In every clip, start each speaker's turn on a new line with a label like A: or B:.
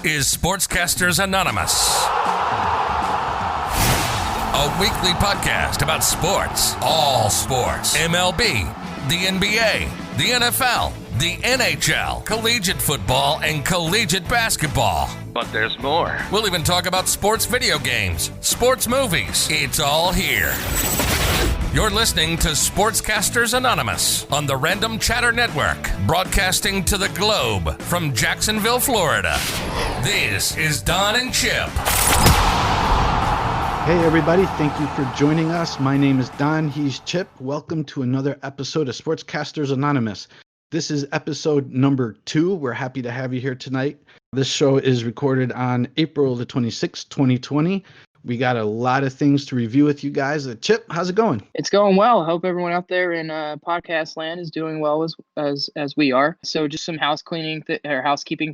A: is Sportscasters Anonymous, a weekly podcast about sports, all sports, MLB, the NBA, the NFL, the NHL, collegiate football, and collegiate basketball. But there's more. We'll even talk about sports video games, sports movies. It's all here. You're listening to Sportscasters Anonymous on the Random Chatter Network, broadcasting to the globe from Jacksonville, Florida. This is Don and Chip.
B: Hey everybody, thank you for joining us. My name is Don, he's Chip. Welcome to another episode of Sportscasters Anonymous. This is episode number 2. We're happy to have you here tonight. This show is recorded on April the 26th, 2020. We got a lot of things to review with you guys. Chip, how's it going?
C: It's going well. Hope everyone out there in podcast land is doing well as we are. So just some housekeeping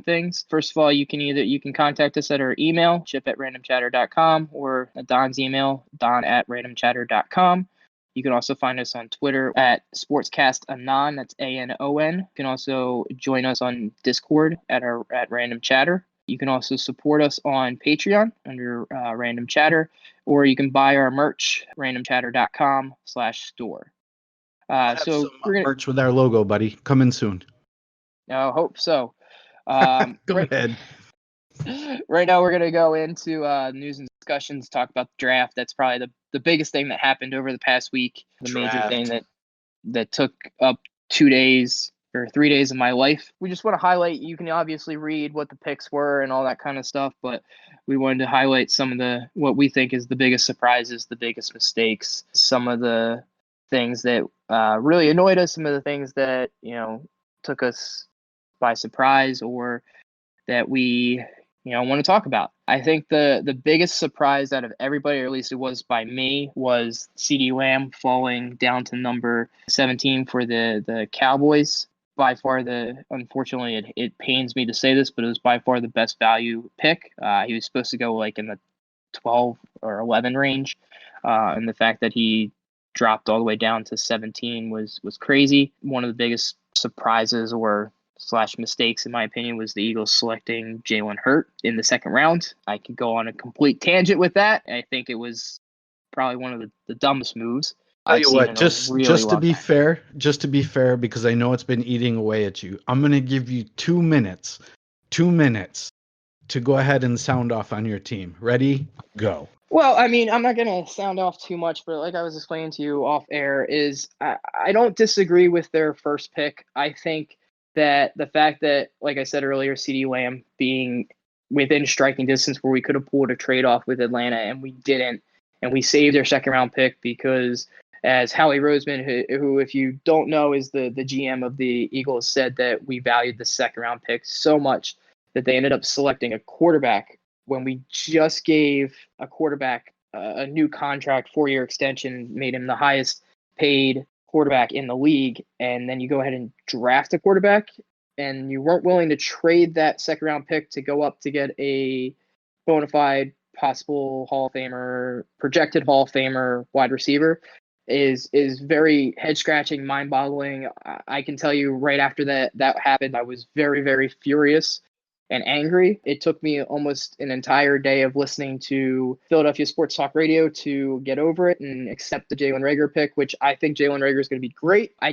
C: things. First of all, you can contact us at our email, chip@randomchatter.com, or Don's email, don@randomchatter.com. You can also find us on Twitter at SportscastAnon, that's ANON. You can also join us on Discord at Random Chatter. You can also support us on Patreon under Random Chatter, or you can buy our merch, randomchatter.com/store.
B: So we're gonna merch with our logo, buddy. Coming soon.
C: I hope so.
B: Go ahead.
C: Right now, we're going to go into news and discussions, talk about the draft. That's probably the biggest thing that happened over the past week. The major thing that took up 2 days or 3 days of my life. We just want to highlight, you can obviously read what the picks were and all that kind of stuff, but we wanted to highlight some of what we think is the biggest surprises, the biggest mistakes, some of the things that really annoyed us, some of the things that, took us by surprise or that we, want to talk about. I think the biggest surprise out of everybody, or at least it was by me, was CeeDee Lamb falling down to number 17 for the Cowboys. By far unfortunately, it pains me to say this, but it was by far the best value pick. He was supposed to go like in the 12 or 11 range. And the fact that he dropped all the way down to 17 was crazy. One of the biggest surprises or mistakes, in my opinion, was the Eagles selecting Jalen Hurts in the second round. I could go on a complete tangent with that. I think it was probably one of the dumbest moves.
B: Tell you what, just to be fair, because I know it's been eating away at you, I'm going to give you 2 minutes to go ahead and sound off on your team. Ready? Go.
C: Well, I mean, I'm not going to sound off too much, but like I was explaining to you off air, is I don't disagree with their first pick. I think that the fact that, like I said earlier, CeeDee Lamb being within striking distance where we could have pulled a trade off with Atlanta and we didn't, and we saved their second round pick because, as Howie Roseman, who if you don't know is the GM of the Eagles, said that we valued the second round pick so much that they ended up selecting a quarterback when we just gave a quarterback a new contract, 4-year extension, made him the highest paid quarterback in the league, and then you go ahead and draft a quarterback, and you weren't willing to trade that second round pick to go up to get a bona fide possible Hall of Famer, projected Hall of Famer wide receiver is very head scratching, mind boggling. I can tell you right after that happened, I was very, very furious and angry. It took me almost an entire day of listening to Philadelphia Sports Talk Radio to get over it and accept the Jalen Reagor pick, which I think Jalen Reagor is going to be great. I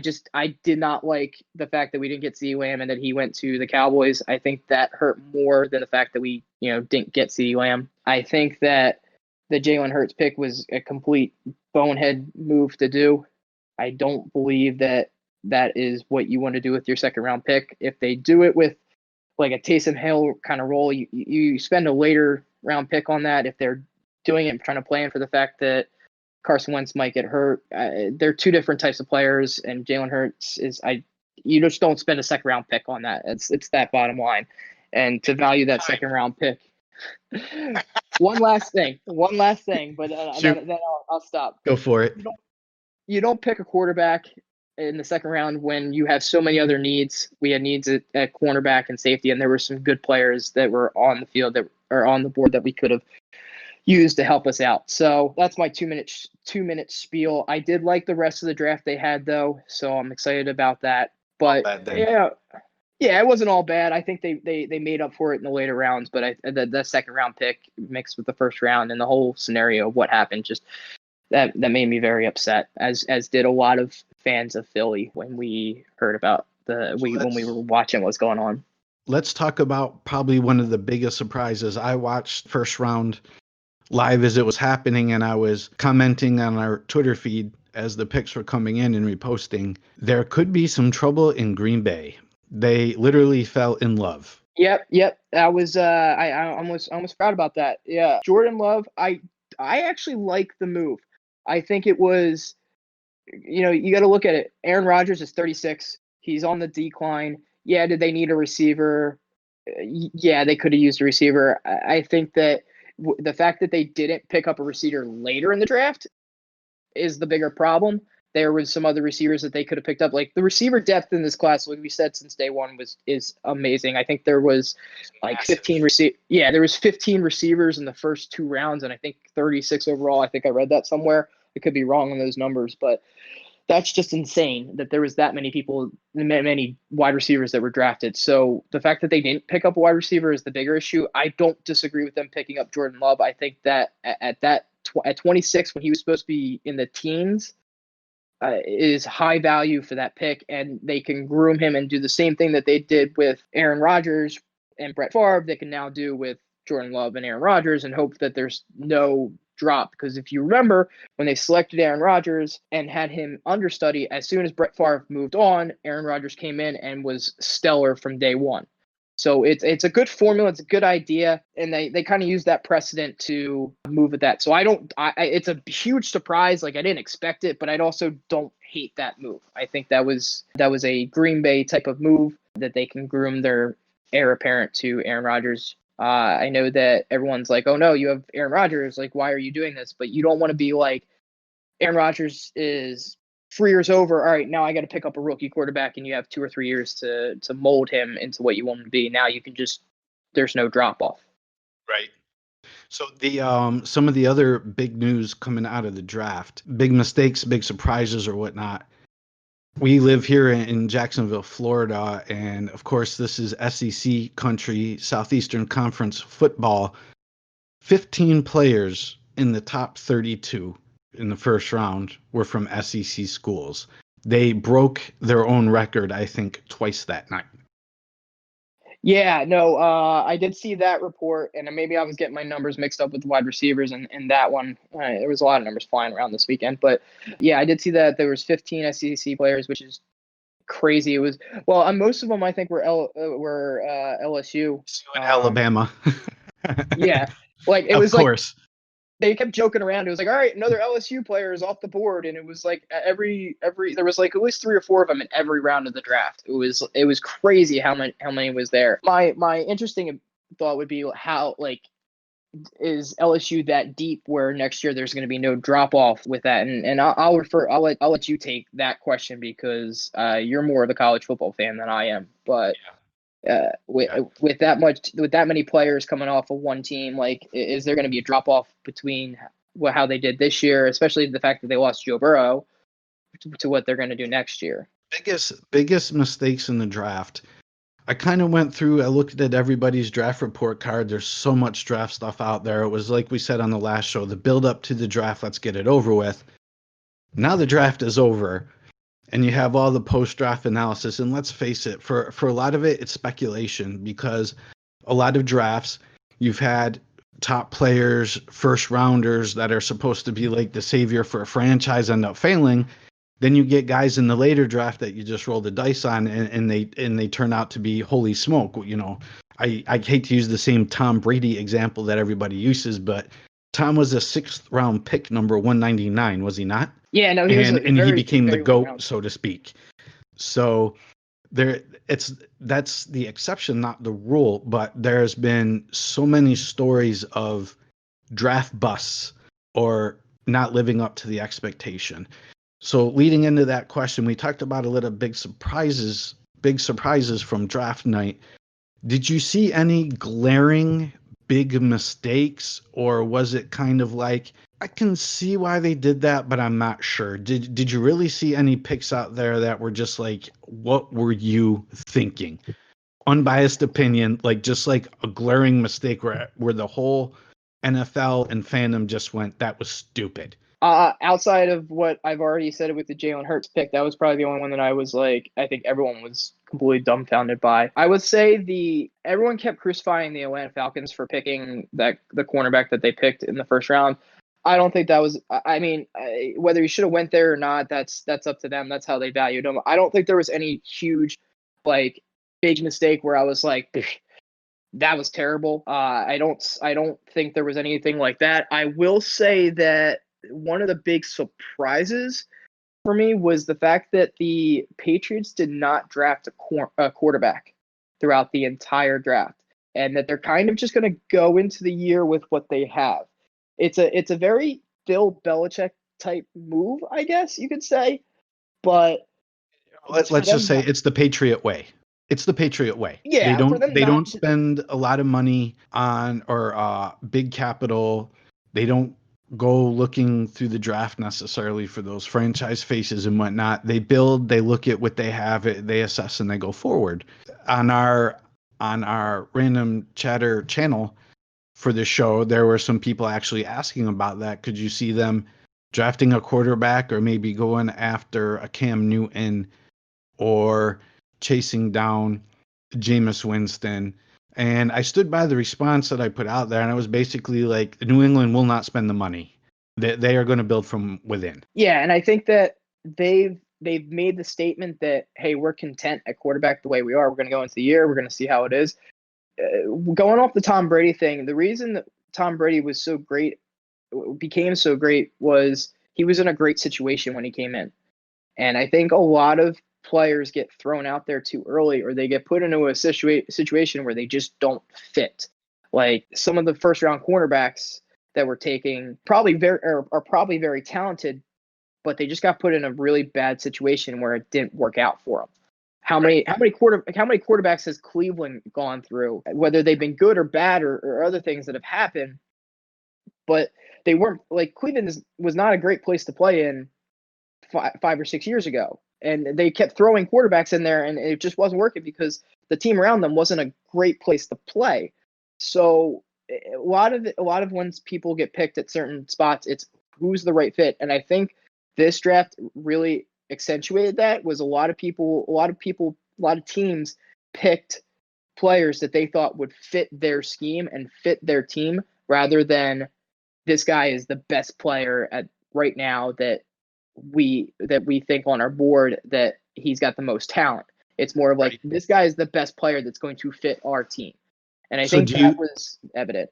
C: did not like the fact that we didn't get CeeDee Lamb and that he went to the Cowboys. I think that hurt more than the fact that we, didn't get CeeDee Lamb. I think that the Jalen Hurts pick was a complete bonehead move to do. I don't believe that is what you want to do with your second round pick. If they do it with like a Taysom Hill kind of role, you spend a later round pick on that. If they're doing it, trying to plan for the fact that Carson Wentz might get hurt, they're two different types of players. And Jalen Hurts you just don't spend a second round pick on that. It's that bottom line. And to value that second round pick. One last thing, but then I'll stop.
B: Go for it.
C: You don't pick a quarterback in the second round when you have so many other needs. We had needs at cornerback and safety, and there were some good players that were on the field that are on the board that we could have used to help us out. So that's my 2 minute spiel. I did like the rest of the draft they had though, so I'm excited about that. But Yeah, it wasn't all bad. I think they made up for it in the later rounds, but the second round pick mixed with the first round and the whole scenario of what happened just that made me very upset, as did a lot of fans of Philly when we heard about when we were watching what's going on.
B: Let's talk about probably one of the biggest surprises. I watched first round live as it was happening, and I was commenting on our Twitter feed as the picks were coming in and reposting. There could be some trouble in Green Bay. They literally fell in love.
C: Yep. That was I almost proud about that. Yeah, Jordan Love. I actually like the move. I think it was, you got to look at it. Aaron Rodgers is 36. He's on the decline. Yeah, did they need a receiver? Yeah, they could have used a receiver. I think that the fact that they didn't pick up a receiver later in the draft is the bigger problem. There was some other receivers that they could have picked up. Like the receiver depth in this class, like we said since day one, is amazing. I think there was like 15 there was 15 receivers in the first 2 rounds, and I think 36 overall. I think I read that somewhere. I could be wrong on those numbers, but that's just insane that there was that many people, many wide receivers that were drafted. So the fact that they didn't pick up a wide receiver is the bigger issue. I don't disagree with them picking up Jordan Love. I think that at 26, when he was supposed to be in the teens, is high value for that pick, and they can groom him and do the same thing that they did with Aaron Rodgers and Brett Favre. They can now do with Jordan Love and Aaron Rodgers, and hope that there's no drop. Because if you remember, when they selected Aaron Rodgers and had him understudy, as soon as Brett Favre moved on, Aaron Rodgers came in and was stellar from day one. So it's a good formula. It's a good idea. And they kind of use that precedent to move at that. So it's a huge surprise. Like I didn't expect it, but I also don't hate that move. I think that was a Green Bay type of move that they can groom their heir apparent to Aaron Rodgers. I know that everyone's like, oh no, you have Aaron Rodgers. Like, why are you doing this? But you don't want to be like, Aaron Rodgers is 3 years over. All right, now I got to pick up a rookie quarterback, and you have 2 or 3 years to mold him into what you want him to be. Now you can there's no drop off.
B: Right. So the some of the other big news coming out of the draft, big mistakes, big surprises or whatnot. We live here in Jacksonville, Florida, and of course this is SEC country, Southeastern Conference football. 15 players in the top 32 in the first round were from SEC schools. They broke their own record, I think, twice that night.
C: Yeah, no, I did see that report, and maybe I was getting my numbers mixed up with the wide receivers and that one. There was a lot of numbers flying around this weekend, but yeah, I did see that there was 15 SEC players, which is crazy. It was, well, most of them I think were LSU
B: and Alabama.
C: Yeah, like it
B: of
C: was
B: course.
C: Like they kept joking around. It was like, all right, another LSU player is off the board, and it was like every there was like at least 3 or 4 of them in every round of the draft. It was crazy how many was there. My interesting thought would be how, like, is LSU that deep where next year there's going to be no drop off with that? And I'll let you take that question because you're more of a college football fan than I am, but. With that many players coming off of one team, like, is there going to be a drop off between how they did this year, especially the fact that they lost Joe Burrow, to what they're going to do next year?
B: Biggest mistakes in the draft. I kind of went through, I looked at everybody's draft report card. There's so much draft stuff out there. It was like we said on the last show, the build up to the draft, let's get it over with. Now the draft is over. And you have all the post-draft analysis. And let's face it, for a lot of it, it's speculation because a lot of drafts, you've had top players, first rounders that are supposed to be like the savior for a franchise end up failing. Then you get guys in the later draft that you just roll the dice on and they turn out to be holy smoke. You know, I hate to use the same Tom Brady example that everybody uses, but Tom was a 6th round pick, number 199, was he not?
C: Yeah, no,
B: he became the GOAT, so to speak. So that's the exception, not the rule. But there's been so many stories of draft busts or not living up to the expectation. So leading into that question, we talked about a little big surprises from draft night. Did you see any glaring big mistakes, or was it kind of like, I can see why they did that, but I'm not sure? Did you really see any picks out there that were just like, what were you thinking? unbiased opinion, like just like a glaring mistake where the whole NFL and fandom just went, that was stupid?
C: Outside of what I've already said with the Jalen Hurts pick, that was probably the only one that I was like, I think everyone was completely dumbfounded by. I would say everyone kept crucifying the Atlanta Falcons for picking the cornerback that they picked in the first round. I don't think that was. I mean, whether you should have went there or not, that's up to them. That's how they valued him. I don't think there was any huge, like, big mistake where I was like, that was terrible. I don't think there was anything like that. I will say that one of the big surprises for me was the fact that the Patriots did not draft a quarterback throughout the entire draft, and that they're kind of just going to go into the year with what they have. It's a very Bill Belichick type move, I guess you could say, but
B: Let's just say it's the Patriot way. It's the Patriot way.
C: Yeah,
B: They don't spend a lot of money on or big capital. They don't go looking through the draft necessarily for those franchise faces and whatnot. They build, they look at what they have, they assess, and they go forward. On our random chatter channel for the show, there were some people actually asking about that. Could you see them drafting a quarterback, or maybe going after a Cam Newton, or chasing down Jameis Winston? And I stood by the response that I put out there, and I was basically like, New England will not spend the money. They are going to build from within.
C: Yeah, and I think that they've made the statement that, hey, we're content at quarterback the way we are. We're going to go into the year. We're going to see how it is. Going off the Tom Brady thing, the reason that Tom Brady was so great, became so great, was he was in a great situation when he came in. And I think a lot of players get thrown out there too early, or they get put into a situation where they just don't fit. Like some of the first round cornerbacks that were taking are probably very talented, but they just got put in a really bad situation where it didn't work out for them. How many quarterbacks has Cleveland gone through, whether they've been good or bad or other things that have happened, but they weren't, like, Cleveland was not a great place to play in 5 or 6 years ago. And they kept throwing quarterbacks in there, and it just wasn't working because the team around them wasn't a great place to play. So a lot of once people get picked at certain spots, it's who's the right fit. And I think this draft really accentuated that. Was a lot of teams picked players that they thought would fit their scheme and fit their team, rather than this guy is the best player at right now that we think on our board that he's got the most talent. It's more of like, this guy is the best player that's going to fit our team. And I think that was evident.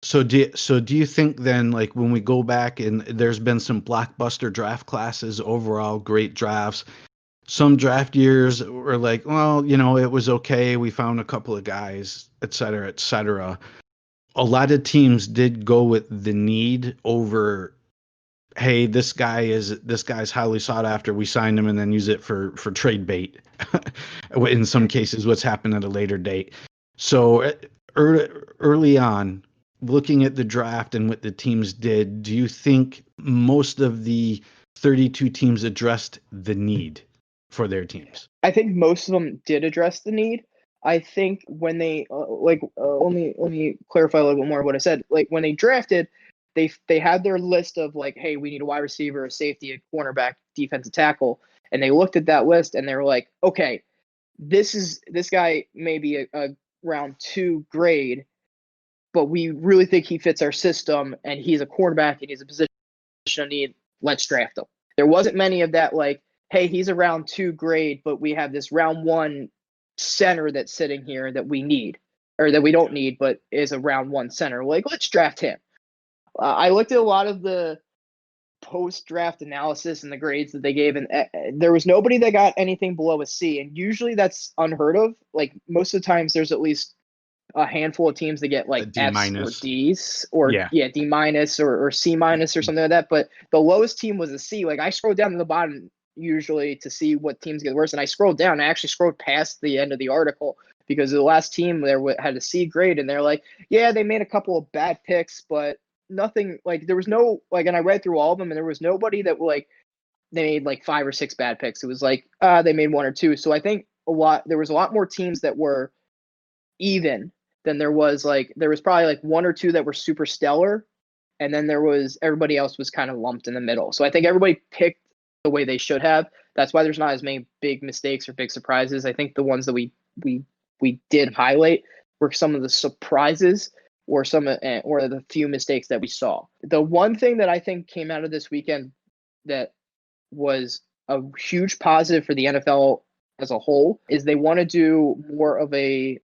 B: So do you think then, like, when we go back, and there's been some blockbuster draft classes, overall great drafts, some draft years were like, well, it was okay, we found a couple of guys, et cetera, et cetera. A lot of teams did go with the need over, hey, this guy's highly sought after, we signed him, and then use it for trade bait. In some cases, what's happened at a later date. So early on, looking at the draft and what the teams did, do you think most of the 32 teams addressed the need for their teams?
C: I think most of them did address the need. I think when they let me clarify a little bit more of what I said. Like, when they drafted, they had their list of, like, hey, we need a wide receiver, a safety, a cornerback, defensive tackle, and they looked at that list and they were like, okay, this guy may be a round 2 grade, but we really think he fits our system, and he's a quarterback, and he's a position of need. Let's draft him. There wasn't many of that, like, hey, he's a round 2 grade, but we have this round 1 center that's sitting here that we need, or that we don't need, but is a round 1 center. Like, let's draft him. I looked at a lot of the post-draft analysis and the grades that they gave, and there was nobody that got anything below a C, and usually that's unheard of. Like, most of the times there's at least a handful of teams that get like Fs or Ds, or D minus or C minus or something like that. But the lowest team was a C. Like, I scrolled down to the bottom usually to see what teams get worse, and I scrolled down. I actually scrolled past the end of the article because the last team there had a C grade, and they're like, yeah, they made a couple of bad picks, but nothing, like, there was no, like, and I read through all of them, and there was nobody that, like, they made like 5 or 6 bad picks. It was like they made 1 or 2. So I think there was a lot more teams that were even than there was probably like one or two that were super stellar, and then everybody else was kind of lumped in the middle. So I think everybody picked the way they should have. That's why there's not as many big mistakes or big surprises. I think the ones that we did highlight were some of the surprises or the few mistakes that we saw. The one thing that I think came out of this weekend that was a huge positive for the NFL as a whole is they want to do more of a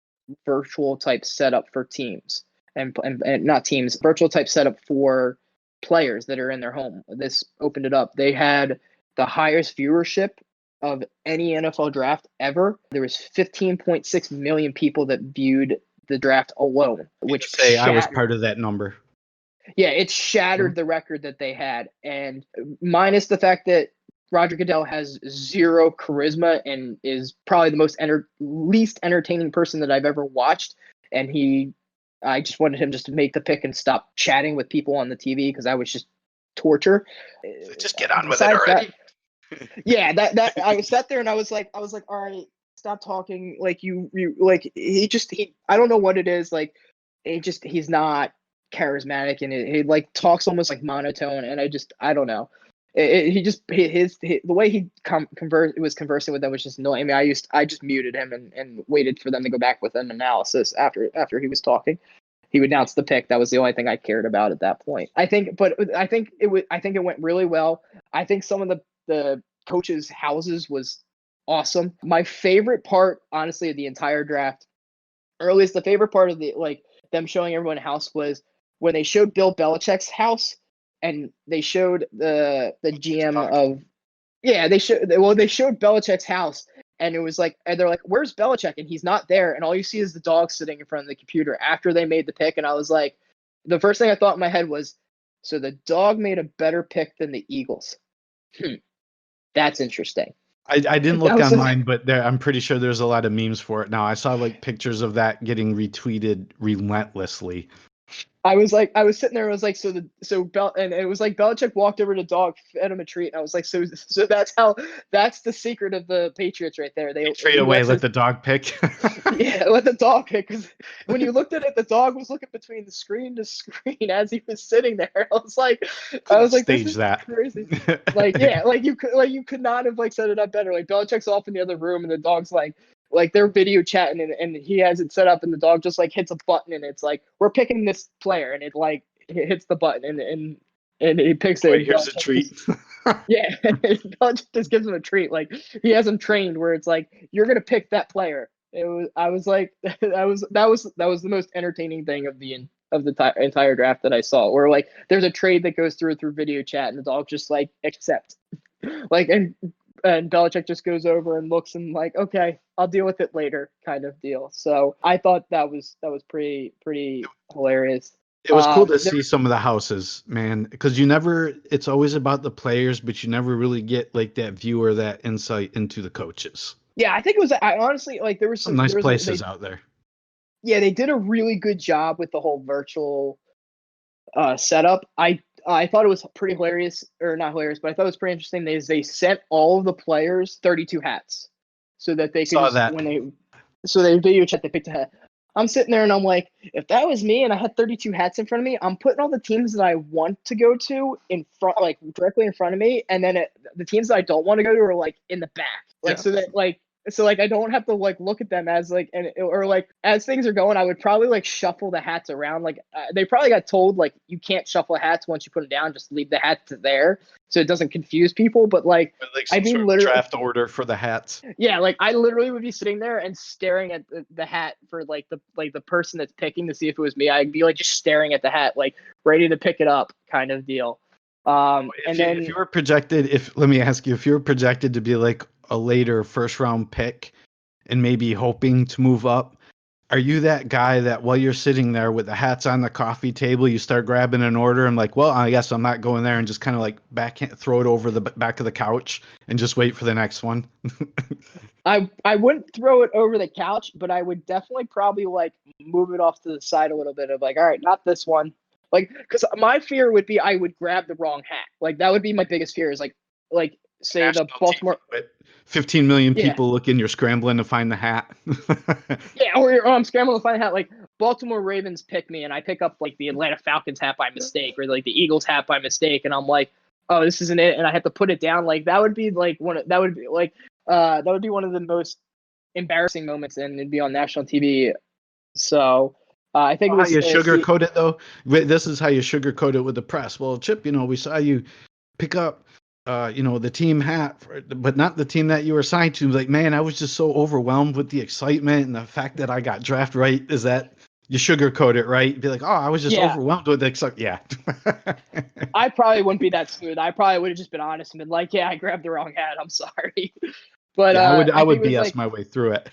C: virtual type setup for teams and not teams, virtual type setup for players that are in their home. This opened it up. They had the highest viewership of any NFL draft ever. There was 15.6 million people that viewed the draft alone, which
B: I was part of that number.
C: Yeah, it shattered the record that they had, and minus the fact that Roger Goodell has zero charisma and is probably the least entertaining person that I've ever watched. And I just wanted him just to make the pick and stop chatting with people on the TV because that was just torture.
B: Just get on with it already.
C: That I sat there and I was like, all right, stop talking. Like I don't know what it is. Like, he's not charismatic and he like talks almost like monotone. And I don't know. The way he was conversing with them was just annoying. I mean, I just muted him and waited for them to go back with an analysis after he was talking. He would announce the pick. That was the only thing I cared about at that point. I think it went really well. I think some of the coaches' houses was awesome. My favorite part, honestly, of the entire draft, or at least the favorite part of them showing everyone a house was when they showed Bill Belichick's house. And they showed the GM of, they showed Belichick's house, and it was like, and they're like, "Where's Belichick?" And he's not there, and all you see is the dog sitting in front of the computer after they made the pick. And I was like, the first thing I thought in my head was, so the dog made a better pick than the Eagles. That's interesting.
B: I didn't look online, but I'm pretty sure there's a lot of memes for it now. I saw like pictures of that getting retweeted relentlessly.
C: I was sitting there. I was like, and it was like Belichick walked over to the dog, fed him a treat, and I was like, so that's the secret of the Patriots right there. They
B: trade away, let the dog pick.
C: Yeah, let the dog pick. Because when you looked at it, the dog was looking between the screen to screen as he was sitting there. I was like,
B: stage
C: this is
B: that
C: crazy. You could not have set it up better. Like Belichick's off in the other room, and the dog's like they're video chatting and he has it set up and the dog just hits a button and it's like, we're picking this player, and it hits the button and he picks it.
B: Here's a treat.
C: Yeah. Belichick just gives him a treat. Like he has him trained where it's like, you're going to pick that player. I was like, that was the most entertaining thing of the entire draft that I saw, where there's a trade that goes through video chat and the dog just accept and Belichick just goes over and looks and okay, I'll deal with it later kind of deal. So I thought that was pretty hilarious.
B: It was cool to see some of the houses, man, because it's always about the players, but you never really get that view or that insight into the coaches.
C: Yeah, I think I honestly, there was
B: some nice places out there.
C: Yeah, they did a really good job with the whole virtual setup. I thought it was pretty hilarious, or not hilarious, but I thought it was pretty interesting. They sent all of the players 32 hats so that they could they video chat, they picked a hat. I'm sitting there and I'm like, if that was me and I had 32 hats in front of me, I'm putting all the teams that I want to go to in front, directly in front of me, and then the teams that I don't want to go to are in the back, so that so I don't have to look at them as as things are going. I would probably shuffle the hats around. They probably got told you can't shuffle hats once you put them down, just leave the hats there so it doesn't confuse people. But
B: I'd be literally draft order for the hats.
C: Yeah, I literally would be sitting there and staring at the hat for the person that's picking to see if it was me. I'd be just staring at the hat, ready to pick it up kind of deal.
B: If you were projected, let me ask you, if you were projected to be a later first round pick and maybe hoping to move up, are you that guy that while you're sitting there with the hats on the coffee table, you start grabbing an order and well, I guess I'm not going there, and just kind of throw it over the back of the couch and just wait for the next one?
C: I wouldn't throw it over the couch, but I would definitely probably move it off to the side a little bit of all right, not this one. Because my fear would be I would grab the wrong hat. That would be my biggest fear is say the
B: National
C: Baltimore.
B: TV with 15 million
C: Yeah,
B: people looking, you're scrambling to find the hat.
C: yeah, or I'm scrambling to find out like Baltimore Ravens pick me, and I pick up like the Atlanta Falcons hat by mistake, or like the Eagles hat by mistake, and I'm like, oh, this isn't it, and I have to put it down. Like that would be like that would be one of the most embarrassing moments, and it'd be on national TV. So I think it
B: How
C: was
B: you sugarcoat it though? This is how you sugarcoat it with the press. Well, Chip, we saw you pick up, the team hat, but not the team that you were assigned to. Like, man, I was just so overwhelmed with the excitement and the fact that I got draft right. Is that you sugarcoat it, right? Be like, oh, I was just
C: yeah.
B: overwhelmed with the excitement. Yeah.
C: I probably wouldn't be that smooth. I probably would have just been honest and been like, "Yeah, I grabbed the wrong hat. I'm sorry." But
B: Yeah, I
C: I
B: would
C: think it was
B: BS
C: like
B: my way through it.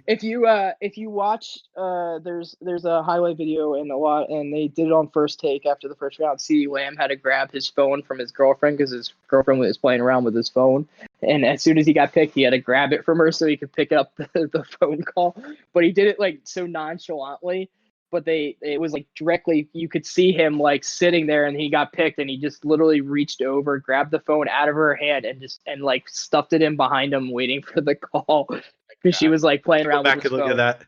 C: if you watch there's a highlight video and they did it on First Take after the first round. CeeDee Lamb had to grab his phone from his girlfriend because his girlfriend was playing around with his phone, and as soon as he got picked, he had to grab it from her so he could pick up the phone call. But he did it like so nonchalantly. But it was like directly, you could see him like sitting there, and he got picked, and he just literally reached over, grabbed the phone out of her hand, and like stuffed it in behind him, waiting for the call because she was like playing
B: Go
C: around with
B: back
C: his
B: and look at
C: phone.
B: that.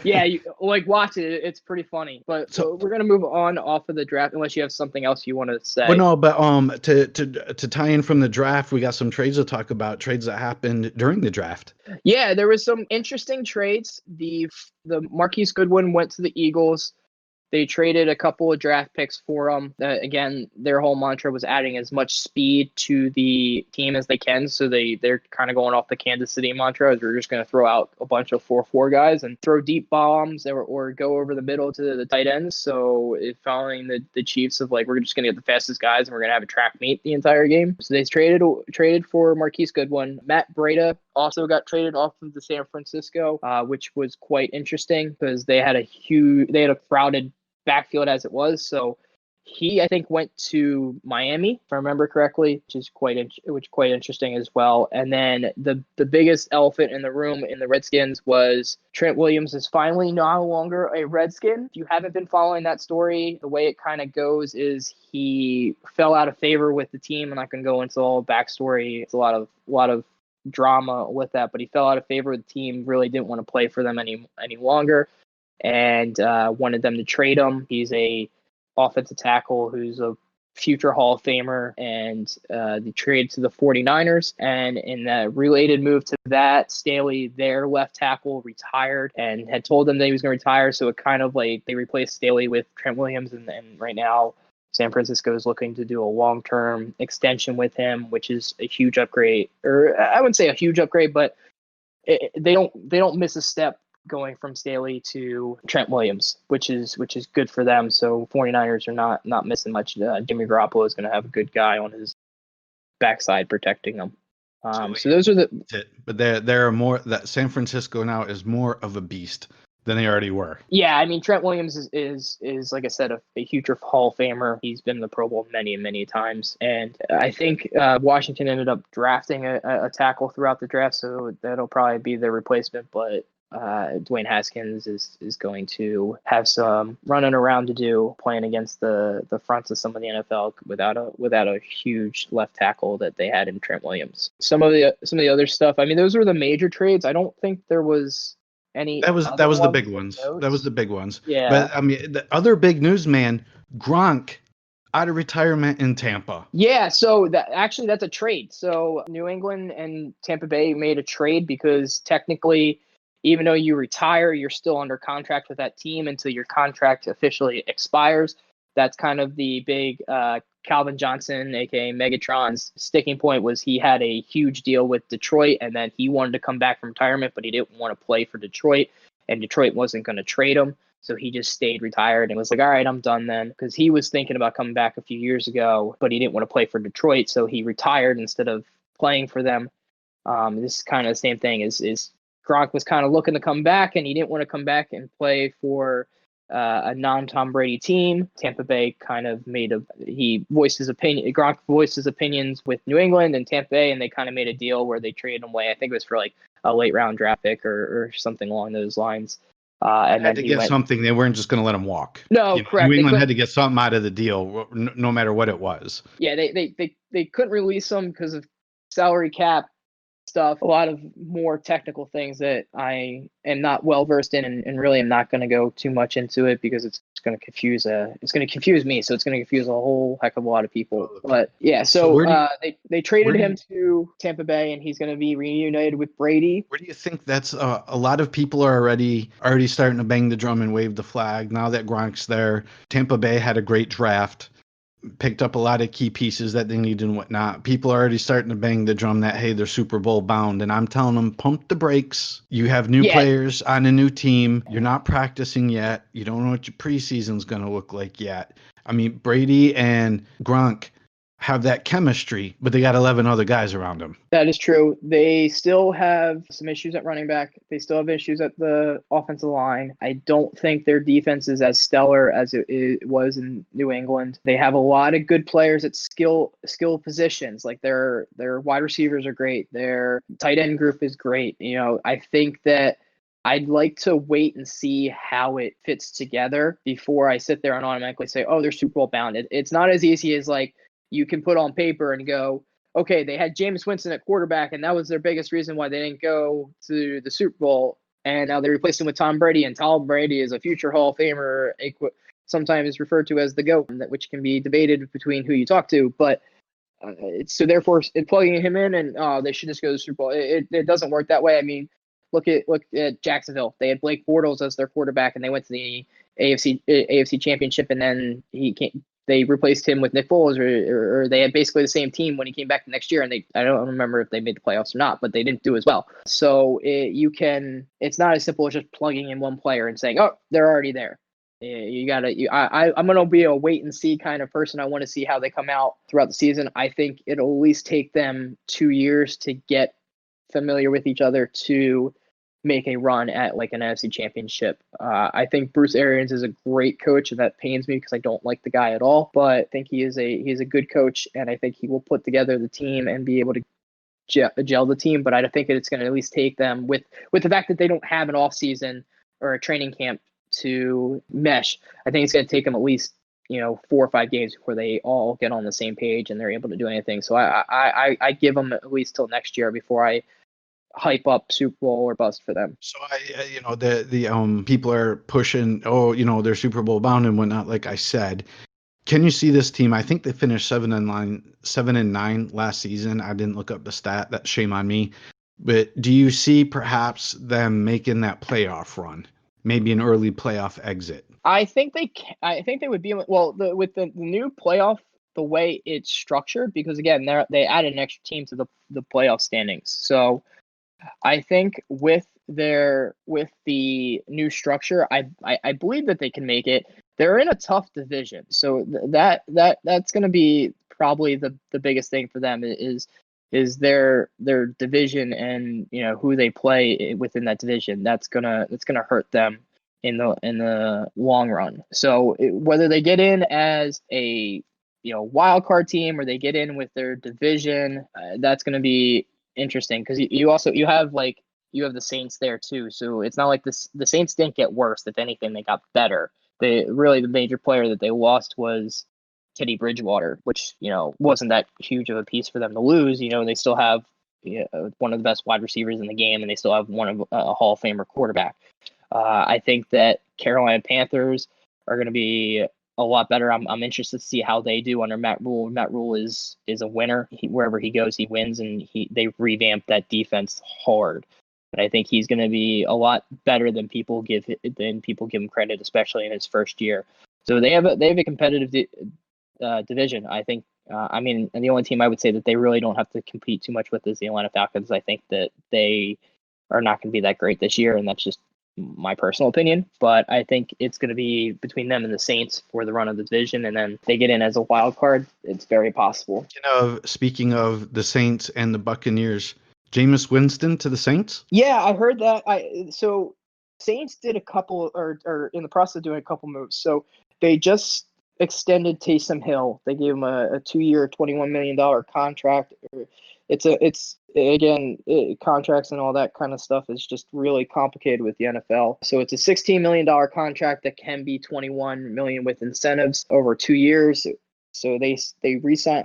C: Yeah, you like watch it. It's pretty funny. But
B: So,
C: we're gonna move on off of the draft unless you have something else you want to
B: well,
C: say.
B: no, but to tie in from the draft, we got some trades to talk about. Trades that happened during the draft.
C: Yeah, there was some interesting trades. The Marquise Goodwin went to the Eagles. They traded a couple of draft picks for them. Again, their whole mantra was adding as much speed to the team as they can. So they're kind of going off the Kansas City mantra, as we're just going to throw out a bunch of 4-4 guys and throw deep bombs or go over the middle to the tight ends. So following the Chiefs of like, we're just going to get the fastest guys and we're going to have a track meet the entire game. So they traded for Marquise Goodwin. Matt Breida also got traded off of the San Francisco, which was quite interesting because they had a crowded backfield as it was. So he, I think, went to Miami, if I remember correctly, which is quite interesting as well. And then the biggest elephant in the room in the Redskins was Trent Williams is finally no longer a Redskin. If you haven't been following that story, the way it kind of goes is he fell out of favor with the team. I'm not going to go into all the backstory. It's a lot of drama with that, but he fell out of favor with the team. Really didn't want to play for them any longer, and wanted them to trade him. He's a offensive tackle who's a future Hall of Famer, and they traded to the 49ers. And in a related move to that, Staley, their left tackle, retired and had told them that he was going to retire. So it kind of like they replaced Staley with Trent Williams, and right now San Francisco is looking to do a long-term extension with him, which is a huge upgrade. Or I wouldn't say a huge upgrade, but they don't miss a step going from Staley to Trent Williams, which is good for them. So 49ers are not missing much. Jimmy Garoppolo is going to have a good guy on his backside protecting them. So those are the.
B: But they're more that San Francisco now is more of a beast than they already were.
C: Yeah, I mean Trent Williams is like I said a huge Hall of Famer. He's been in the Pro Bowl many times, and I think Washington ended up drafting a tackle throughout the draft, so that'll probably be their replacement. But Dwayne Haskins is going to have some running around to do, playing against the fronts of some of the NFL without a huge left tackle that they had in Trent Williams. Some of the other stuff. I mean, those were the major trades. I don't think there was any.
B: That was the big ones. That was the big ones.
C: Yeah.
B: But I mean, the other big news, man, Gronk out of retirement in Tampa.
C: Yeah, so that's a trade. So New England and Tampa Bay made a trade because technically, even though you retire, you're still under contract with that team until your contract officially expires. That's kind of the big Calvin Johnson, aka Megatron's sticking point, was he had a huge deal with Detroit, and then he wanted to come back from retirement, but he didn't want to play for Detroit, and Detroit wasn't going to trade him. So he just stayed retired and was like, all right, I'm done then. Because he was thinking about coming back a few years ago, but he didn't want to play for Detroit. So he retired instead of playing for them. This is kind of the same thing is Gronk was kind of looking to come back, and he didn't want to come back and play for a non-Tom Brady team. Tampa Bay kind of he voiced his opinion. Gronk voiced his opinions with New England and Tampa Bay, and they kind of made a deal where they traded him away. I think it was for like a late round draft pick or something along those lines. And
B: Had
C: then
B: to
C: he
B: get
C: went.
B: something. They weren't just going to let him walk.
C: No, correct.
B: New
C: They
B: England
C: couldn't.
B: had to get something out of the deal, no matter what it was.
C: Yeah, they couldn't release him because of salary cap stuff, a lot of more technical things that I am not well versed in, and really am not going to go too much into it because it's going to confuse me, so it's going to confuse a whole heck of a lot of people. But yeah, so they traded him to Tampa Bay, and he's going to be reunited with Brady.
B: Where do you think that's a lot of people are already starting to bang the drum and wave the flag now that Gronk's there? Tampa Bay had a great draft, picked up a lot of key pieces that they needed and whatnot. People are already starting to bang the drum that, hey, they're Super Bowl bound. And I'm telling them, pump the brakes. You have new players on a new team. You're not practicing yet. You don't know what your preseason's going to look like yet. I mean, Brady and Gronk have that chemistry, but they got 11 other guys around them.
C: That is true. They still have some issues at running back. They still have issues at the offensive line. I don't think their defense is as stellar as it was in New England. They have a lot of good players at skill positions. Like their wide receivers are great. Their tight end group is great. I think that I'd like to wait and see how it fits together before I sit there and automatically say, oh, they're Super Bowl bound. It's not as easy as like you can put on paper and go, okay, they had Jameis Winston at quarterback, and that was their biggest reason why they didn't go to the Super Bowl. And now they replaced him with Tom Brady, and Tom Brady is a future Hall of Famer, sometimes referred to as the GOAT, which can be debated between who you talk to. But so therefore, plugging him in, and they should just go to the Super Bowl. It doesn't work that way. I mean, look at Jacksonville. They had Blake Bortles as their quarterback, and they went to the AFC Championship, and then they replaced him with Nick Foles, or they had basically the same team when he came back the next year, and I don't remember if they made the playoffs or not, but they didn't do as well. So it's not as simple as just plugging in one player and saying, oh, they're already there. I'm going to be a wait and see kind of person. I want to see how they come out throughout the season. I think it'll at least take them 2 years to get familiar with each other to make a run at like an NFC championship. I think Bruce Arians is a great coach, and that pains me because I don't like the guy at all, but I think he's a good coach, and I think he will put together the team and be able to gel the team. But I think it's going to at least take them with the fact that they don't have an off season or a training camp to mesh. I think it's going to take them at least 4 or 5 games before they all get on the same page and they're able to do anything. So I give them at least till next year before I hype up Super Bowl or bust for them.
B: So the people are pushing, they're Super Bowl bound and whatnot. Like I said, can you see this team? I think they finished 7-9 last season. I didn't look up the stat. That's shame on me. But do you see perhaps them making that playoff run, maybe an early playoff exit?
C: I think they would be with the new playoff, the way it's structured, because again they added an extra team to the playoff standings. So I think with the new structure, I believe that they can make it. They're in a tough division, so that's going to be probably the biggest thing for them is their division, and who they play within that division. That's gonna hurt them in the long run. So whether they get in as a wild card team or they get in with their division, that's going to be interesting, because you have the Saints there too. So it's not like the Saints didn't get worse. If anything, they got better. The major player that they lost was Teddy Bridgewater, which wasn't that huge of a piece for them to lose. They still have one of the best wide receivers in the game, and they still have one of a Hall of Famer quarterback. I think that Carolina Panthers are going to be a lot better. I'm interested to see how they do under Matt Rule. Matt Rule is a winner. Wherever he goes, he wins, and they revamped that defense hard. But I think he's going to be a lot better than people give him credit, especially in his first year. So they have a competitive division. I think. And the only team I would say that they really don't have to compete too much with is the Atlanta Falcons. I think that they are not going to be that great this year, and that's just my personal opinion. But I think it's going to be between them and the Saints for the run of the division, and then if they get in as a wild card, it's very possible.
B: Speaking of the Saints and the Buccaneers, Jameis Winston to the Saints?
C: Yeah, I heard that. So Saints did a couple, or in the process of doing a couple moves. So they just extended Taysom Hill. They gave him a 2-year, $21 million contract. Contracts and all that kind of stuff is just really complicated with the NFL. So it's a $16 million contract that can be $21 million with incentives over 2 years. So they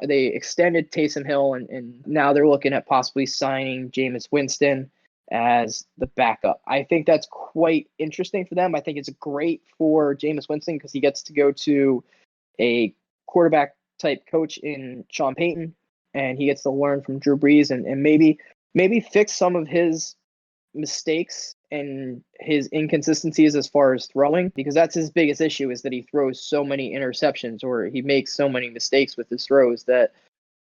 C: extended Taysom Hill, and now they're looking at possibly signing Jameis Winston as the backup. I think that's quite interesting for them. I think it's great for Jameis Winston because he gets to go to a quarterback type coach in Sean Payton, and he gets to learn from Drew Brees and maybe fix some of his mistakes and his inconsistencies as far as throwing, because that's his biggest issue, is that he throws so many interceptions, or he makes so many mistakes with his throws that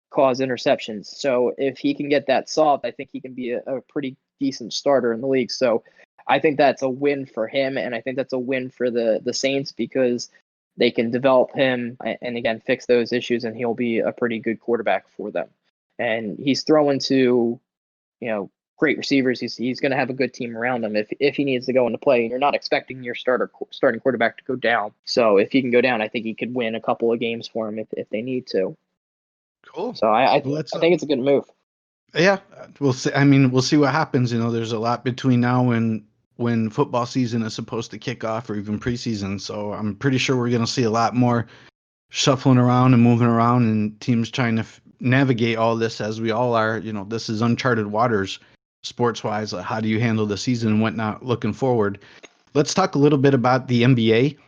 C: cause interceptions. So if he can get that solved, I think he can be a pretty decent starter in the league. So I think that's a win for him, and I think that's a win for the Saints, because they can develop him and again fix those issues, and he'll be a pretty good quarterback for them. And he's throwing to, great receivers. He's going to have a good team around him if he needs to go into play. And you're not expecting your starting quarterback to go down. So if he can go down, I think he could win a couple of games for him if they need to.
B: Cool.
C: So I think it's a good move.
B: Yeah, we'll see. I mean, we'll see what happens. There's a lot between now and when football season is supposed to kick off, or even preseason. So I'm pretty sure we're going to see a lot more shuffling around and moving around, and teams trying to navigate all this, as we all are. This is uncharted waters sports-wise. How do you handle the season and whatnot looking forward? Let's talk a little bit about the NBA.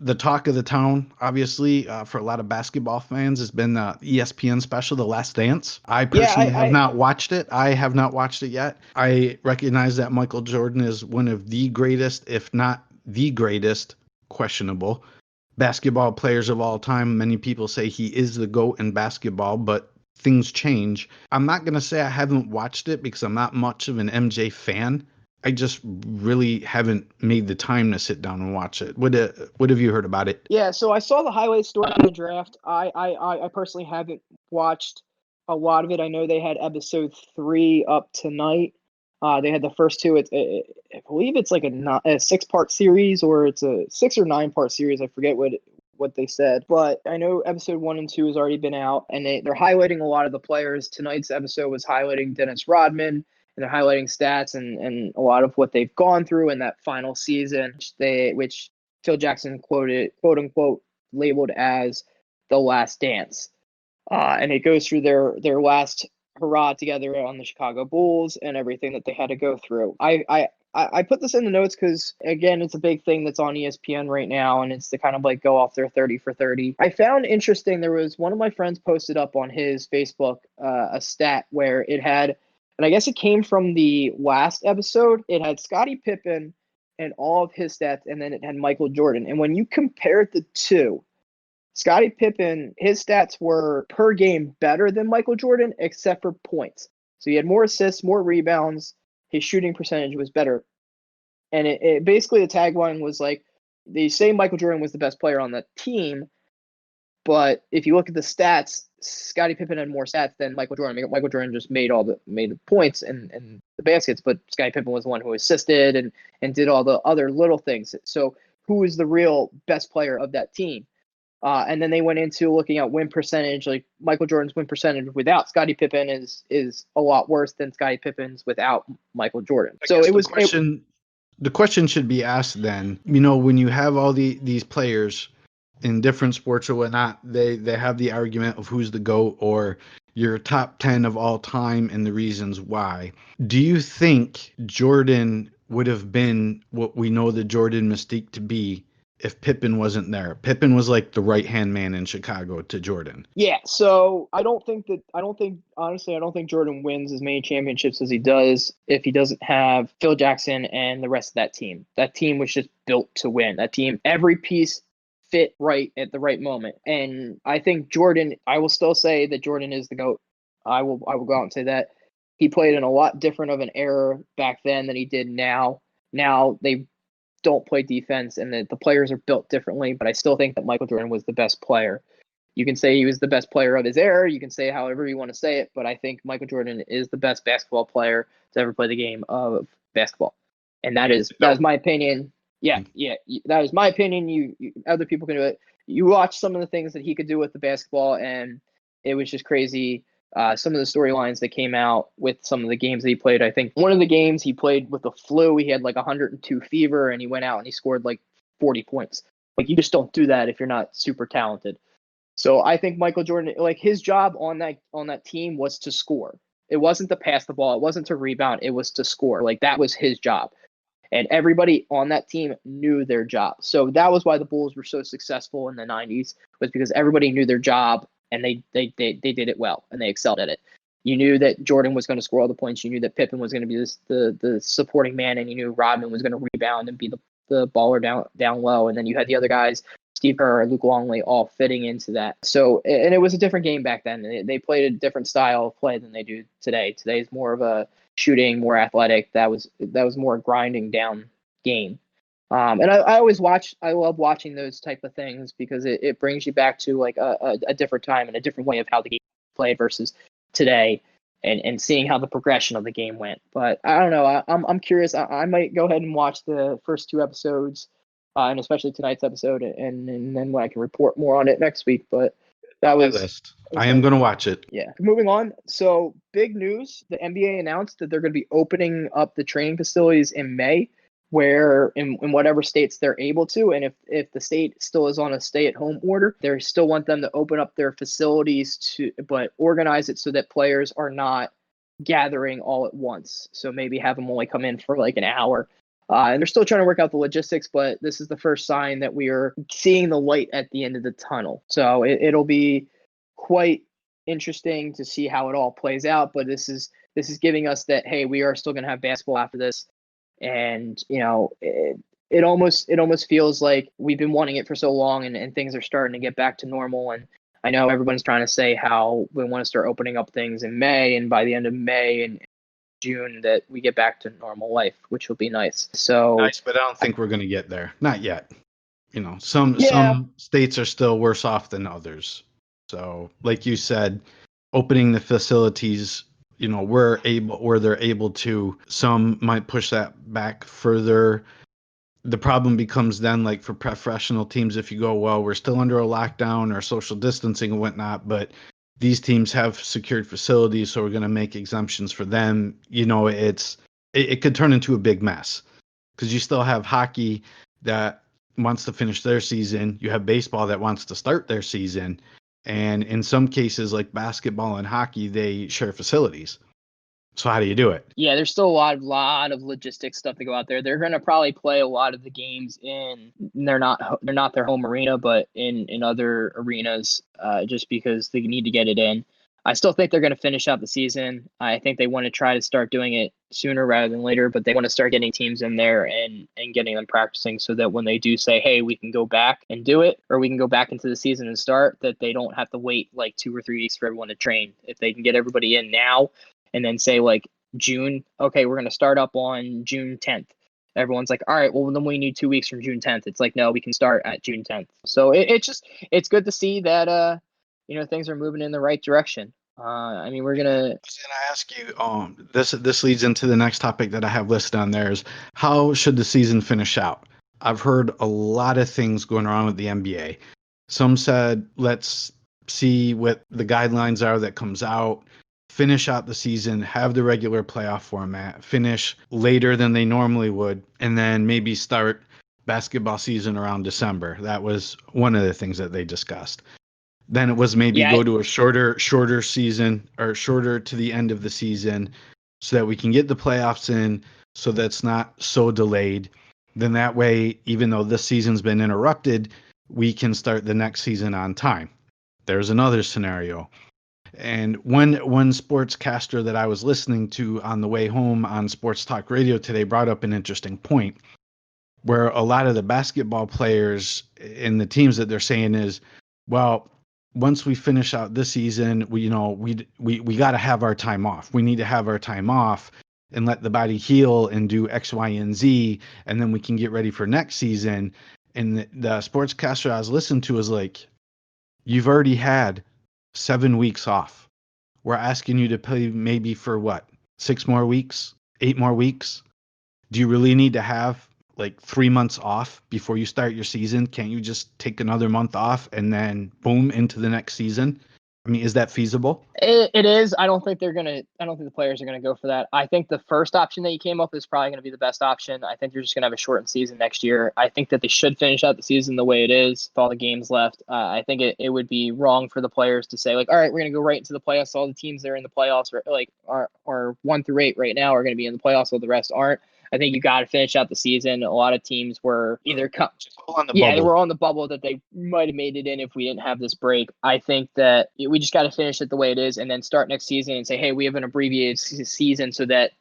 B: The talk of the town, obviously, for a lot of basketball fans, has been the ESPN special, The Last Dance. I personally have not watched it. I have not watched it yet. I recognize that Michael Jordan is one of the greatest, if not the greatest, questionable basketball players of all time. Many people say he is the GOAT in basketball, but things change. I'm not going to say I haven't watched it because I'm not much of an MJ fan. I just really haven't made the time to sit down and watch it. What have you heard about it?
C: Yeah, so I saw the highlights during the draft. I personally haven't watched a lot of it. I know they had episode 3 up tonight. They had the first 2. I believe it's like a 6-part series, or it's a 6 or 9-part series. I forget what they said, but I know episode 1 and 2 has already been out, and they're highlighting a lot of the players. Tonight's episode was highlighting Dennis Rodman, and they're highlighting stats and a lot of what they've gone through in that final season, which Phil Jackson quote unquote labeled as the last dance. And it goes through their last hurrah together on the Chicago Bulls and everything that they had to go through. I put this in the notes because, again, it's a big thing that's on ESPN right now, and it's to kind of like go off their 30 for 30. I found interesting, there was one of my friends posted up on his Facebook a stat where it had, and I guess it came from the last episode, it had Scottie Pippen and all of his stats, and then it had Michael Jordan. And when you compared the two, Scottie Pippen, his stats were per game better than Michael Jordan, except for points. So he had more assists, more rebounds. His shooting percentage was better. And it basically, the tagline was like, they say Michael Jordan was the best player on the team, but if you look at the stats, Scottie Pippen had more stats than Michael Jordan. I mean, Michael Jordan just made the points and the baskets, but Scottie Pippen was the one who assisted and did all the other little things. So who is the real best player of that team? And then they went into looking at win percentage. Like Michael Jordan's win percentage without Scottie Pippen is a lot worse than Scottie Pippen's without Michael Jordan. So it was
B: the question should be asked then. When you have all these players in different sports or whatnot, they have the argument of who's the GOAT or your top 10 of all time and the reasons why. Do you think Jordan would have been what we know the Jordan mystique to be if Pippen wasn't there? Pippen was like the right-hand man in Chicago to Jordan.
C: Yeah, so I don't think Jordan wins as many championships as he does if he doesn't have Phil Jackson and the rest of that team. That team was just built to win. That team, every piece fit right at the right moment. And I think Jordan, I will still say that Jordan is the GOAT. I will go out and say that. He played in a lot different of an era back then than he did now. Now they don't play defense, and the players are built differently, but I still think that Michael Jordan was the best player. You can say he was the best player of his era. You can say however you want to say it, but I think Michael Jordan is the best basketball player to ever play the game of basketball. And that is my opinion. Yeah, that is my opinion. You other people can do it. you watch some of the things that he could do with the basketball, and it was just crazy. Some of the storylines that came out with some of the games that he played. I think one of the games he played with the flu, he had like 102 fever, and he went out and he scored like 40 points. Like, you just don't do that if you're not super talented. So I think Michael Jordan, like, his job on that team was to score. It wasn't to pass the ball. It wasn't to rebound. It was to score. Like, that was his job. And everybody on that team knew their job. So that was why the Bulls were so successful in the 90s, was because everybody knew their job, and they did it well, and they excelled at it. You knew that Jordan was going to score all the points. You knew that Pippen was going to be the supporting man, and you knew Rodman was going to rebound and be the baller down low. And then you had the other guys, Steve Kerr, Luke Longley, all fitting into that. So, and it was a different game back then. They played a different style of play than they do today. Today's more of a shooting, more athletic. That was more grinding down game. And I always I love watching those type of things, because it brings you back to like a different time and a different way of how the game played versus today, and seeing how the progression of the game went. But I don't know. I'm curious. I might go ahead and watch the first 2 episodes, and especially tonight's episode, and then I can report more on it next week. But that was
B: list. I am going to watch it.
C: Yeah. Moving on. So, big news. The NBA announced that they're going to be opening up the training facilities in May, where in whatever states they're able to. And if the state still is on a stay-at-home order, they still want them to open up their facilities but organize it so that players are not gathering all at once. So maybe have them only come in for like an hour. And they're still trying to work out the logistics, but this is the first sign that we are seeing the light at the end of the tunnel. So it'll be quite interesting to see how it all plays out. But this is giving us that, hey, we are still going to have basketball after this. And it almost feels like we've been wanting it for so long, and things are starting to get back to normal. And I know everyone's trying to say how we want to start opening up things in May, and by the end of May and June that we get back to normal life, which will be nice. So
B: nice, but I don't think we're going to get there. Not yet. Some states are still worse off than others. So, like you said, opening the facilities, where they're able to. Some might push that back further. The problem becomes then, like for professional teams, if you go, well, we're still under a lockdown or social distancing and whatnot, but these teams have secured facilities, so we're going to make exemptions for them. It could turn into a big mess, because you still have hockey that wants to finish their season. You have baseball that wants to start their season. And in some cases, like basketball and hockey, they share facilities. So how do you do it?
C: Yeah, there's still a lot of logistics stuff to go out there. They're going to probably play a lot of the games they're not their home arena, but in other arenas, just because they need to get it in. I still think they're going to finish out the season. I think they want to try to start doing it sooner rather than later, but they want to start getting teams in there and getting them practicing, so that when they do say, hey, we can go back and do it, or we can go back into the season and start, that they don't have to wait like 2 or 3 weeks for everyone to train. If they can get everybody in now and then say like June, okay, we're going to start up on June 10th. Everyone's like, all right, well, then we need 2 weeks from June 10th. It's like, no, we can start at June 10th. So it's good to see that, things are moving in the right direction. We're going to.
B: And I ask you, this leads into the next topic that I have listed on there, is how should the season finish out? I've heard a lot of things going around with the NBA. Some said, let's see what the guidelines are that comes out, finish out the season, have the regular playoff format, finish later than they normally would, and then maybe start basketball season around December. That was one of the things that they discussed. Then it was maybe go to a shorter season, or shorter to the end of the season, so that we can get the playoffs in, so that's not so delayed. Then that way, even though this season's been interrupted, we can start the next season on time. There's another scenario. And one sportscaster that I was listening to on the way home on Sports Talk Radio today brought up an interesting point, where a lot of the basketball players in the teams that they're saying is, well, once we finish out this season, we got to have our time off. We need to have our time off and let the body heal and do X, Y, and Z, and then we can get ready for next season. And the sportscaster I was listening to was like, you've already had 7 weeks off. We're asking you to play maybe for what, 6 more weeks, 8 more weeks? Do you really need to have like 3 months off before you start your season? Can't you just take another month off and then boom into the next season? I mean, is that feasible?
C: It is. I don't think the players are gonna go for that. I think the first option that you came up with is probably gonna be the best option. I think you're just gonna have a shortened season next year. I think that they should finish out the season the way it is with all the games left. I think it would be wrong for the players to say like, all right, we're gonna go right into the playoffs. All the teams that are in the playoffs are 1 through 8 right now are gonna be in the playoffs, while the rest aren't. I think you got to finish out the season. A lot of teams were either they were on the bubble that they might have made it in if we didn't have this break. I think that we just got to finish it the way it is and then start next season and say, hey, we have an abbreviated season so that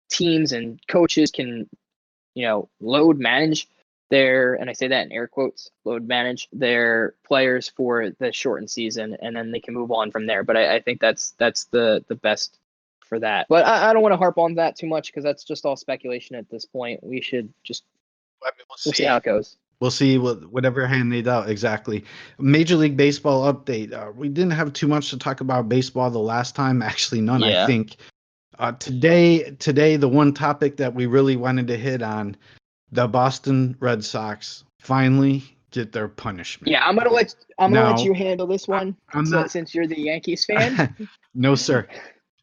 C: teams and coaches can, load manage and I say that in air quotes, load manage their players for the shortened season, and then they can move on from there. But I think that's the best for that. But I don't want to harp on that too much because that's just all speculation at this point. We should just we'll see how it goes.
B: We'll see whatever hand they dealt. Exactly. Major League Baseball update. We didn't have too much to talk about baseball the last time. Actually, none. Yeah. I think today the one topic that we really wanted to hit on, the Boston Red Sox finally get their punishment.
C: Yeah, I'm gonna let you handle this one since you're the Yankees fan.
B: No, sir.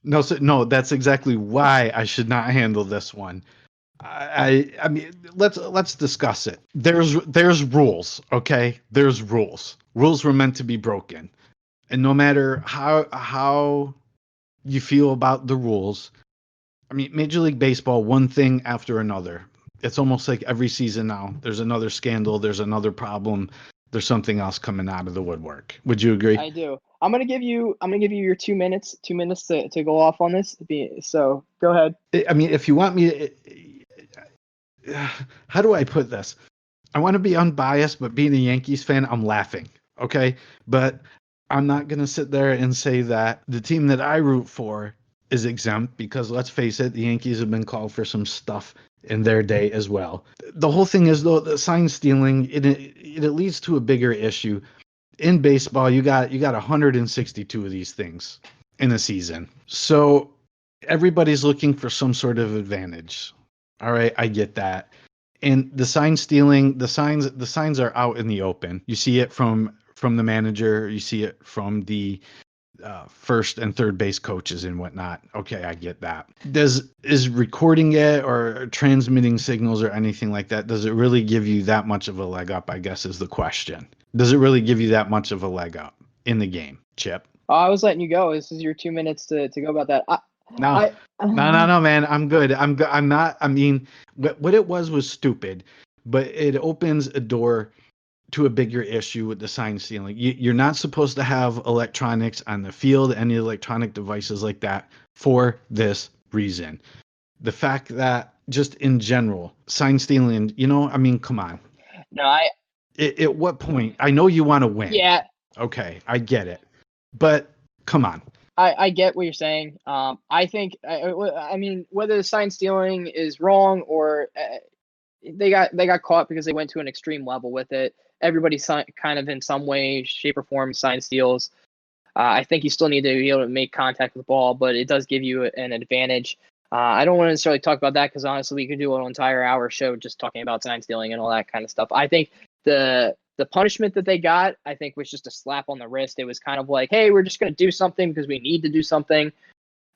B: No, that's exactly why I should not handle this one. I mean, let's discuss it. There's rules, okay? There's rules. Rules were meant to be broken, and no matter how you feel about the rules, I mean, Major League Baseball, one thing after another. It's almost like every season now. There's another scandal. There's another problem. There's something else coming out of the woodwork. Would you agree?
C: I do. I'm gonna give you your 2 minutes. 2 minutes to go off on this. So go ahead.
B: I mean, if you want me to, how do I put this? I want to be unbiased, but being a Yankees fan, I'm laughing. Okay, but I'm not gonna sit there and say that the team that I root for is exempt, because let's face it, the Yankees have been called for some stuff in their day as well. The whole thing is, though, the sign stealing, it leads to a bigger issue. In baseball, you got 162 of these things in a season. So everybody's looking for some sort of advantage. All right, I get that. And the sign stealing, the signs are out in the open. You see it from the manager, you see it from the first and third base coaches and whatnot. Okay, I get that. Is recording it or transmitting signals or anything like that, does it really give you that much of a leg up, I guess is the question. Does it really give you that much of a leg up in the game, Chip?
C: I was letting you go. This is your 2 minutes to go about that.
B: No, man. I'm good. I'm not. I mean, what it was stupid, but it opens a door to a bigger issue with the sign stealing. You're not supposed to have electronics on the field, any electronic devices like that, for this reason. The fact that just in general, sign stealing, I mean, come on.
C: No,
B: at what point? I know you want to win.
C: Yeah.
B: Okay, I get it. But come on.
C: I get what you're saying. I think, I mean, whether the sign stealing is wrong or they got caught because they went to an extreme level with it. Everybody kind of in some way, shape, or form sign steals. I think you still need to be able to make contact with the ball, but it does give you an advantage. I don't want to necessarily talk about that because honestly, we could do an entire hour show just talking about sign stealing and all that kind of stuff. I think the punishment that they got, I think, was just a slap on the wrist. It was kind of like, hey, we're just going to do something because we need to do something.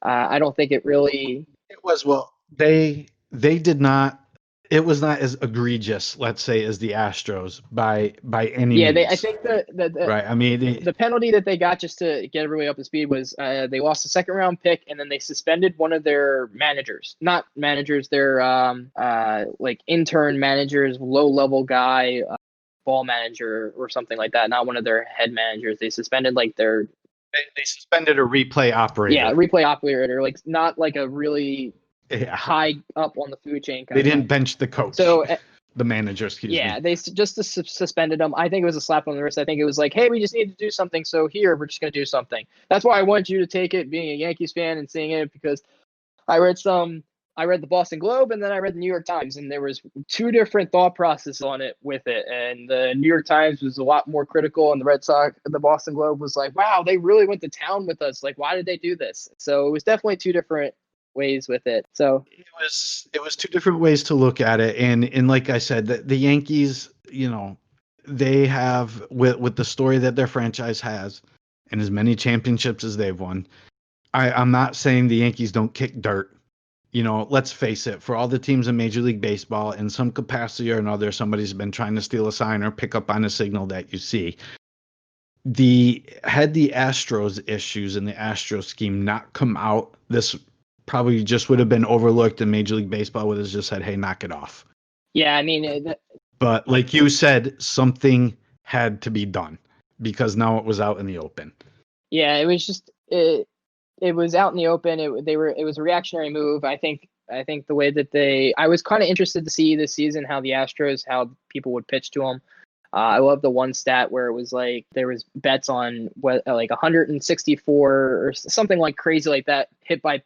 C: I don't think it really.
B: It was, well, they did not. It was not as egregious, let's say, as the Astros by any means.
C: Yeah, I think the
B: right. I mean,
C: the penalty that they got just to get everybody up to speed was they lost a second round pick, and then they suspended one of their managers, not managers, their like intern managers, low level guy, ball manager or something like that. Not one of their head managers. They suspended like their.
B: They suspended a replay operator.
C: Yeah, replay operator, like not like a really. Yeah. High up on the food chain.
B: They didn't bench the coach. So the manager, excuse me.
C: Yeah, they just suspended him. I think it was a slap on the wrist. I think it was like, hey, we just need to do something. So here, we're just going to do something. That's why I want you to take it, being a Yankees fan and seeing it, because I read the Boston Globe and then I read the New York Times, and there was two different thought processes on it with it. And the New York Times was a lot more critical, and the Boston Globe was like, wow, they really went to town with us. Like, why did they do this? So it was definitely two different ways with it. So
B: it was two different ways to look at it, and like I said, the Yankees, they have with the story that their franchise has, and as many championships as they've won. I'm not saying the Yankees don't kick dirt. Let's face it, for all the teams in Major League Baseball, in some capacity or another, somebody's been trying to steal a sign or pick up on a signal that you see. Had the Astros issues and the Astros scheme not come out, this probably just would have been overlooked, and Major League Baseball would have just said, hey, knock it off.
C: yeah, I mean,
B: But like you said, something had to be done because now it was out in the open.
C: yeah, it was just it was out in the open. It was a reactionary move. I think the way that I was kind of interested to see this season how people would pitch to them. I love the one stat where it was like there was bets on like 164 or something like crazy like that hit by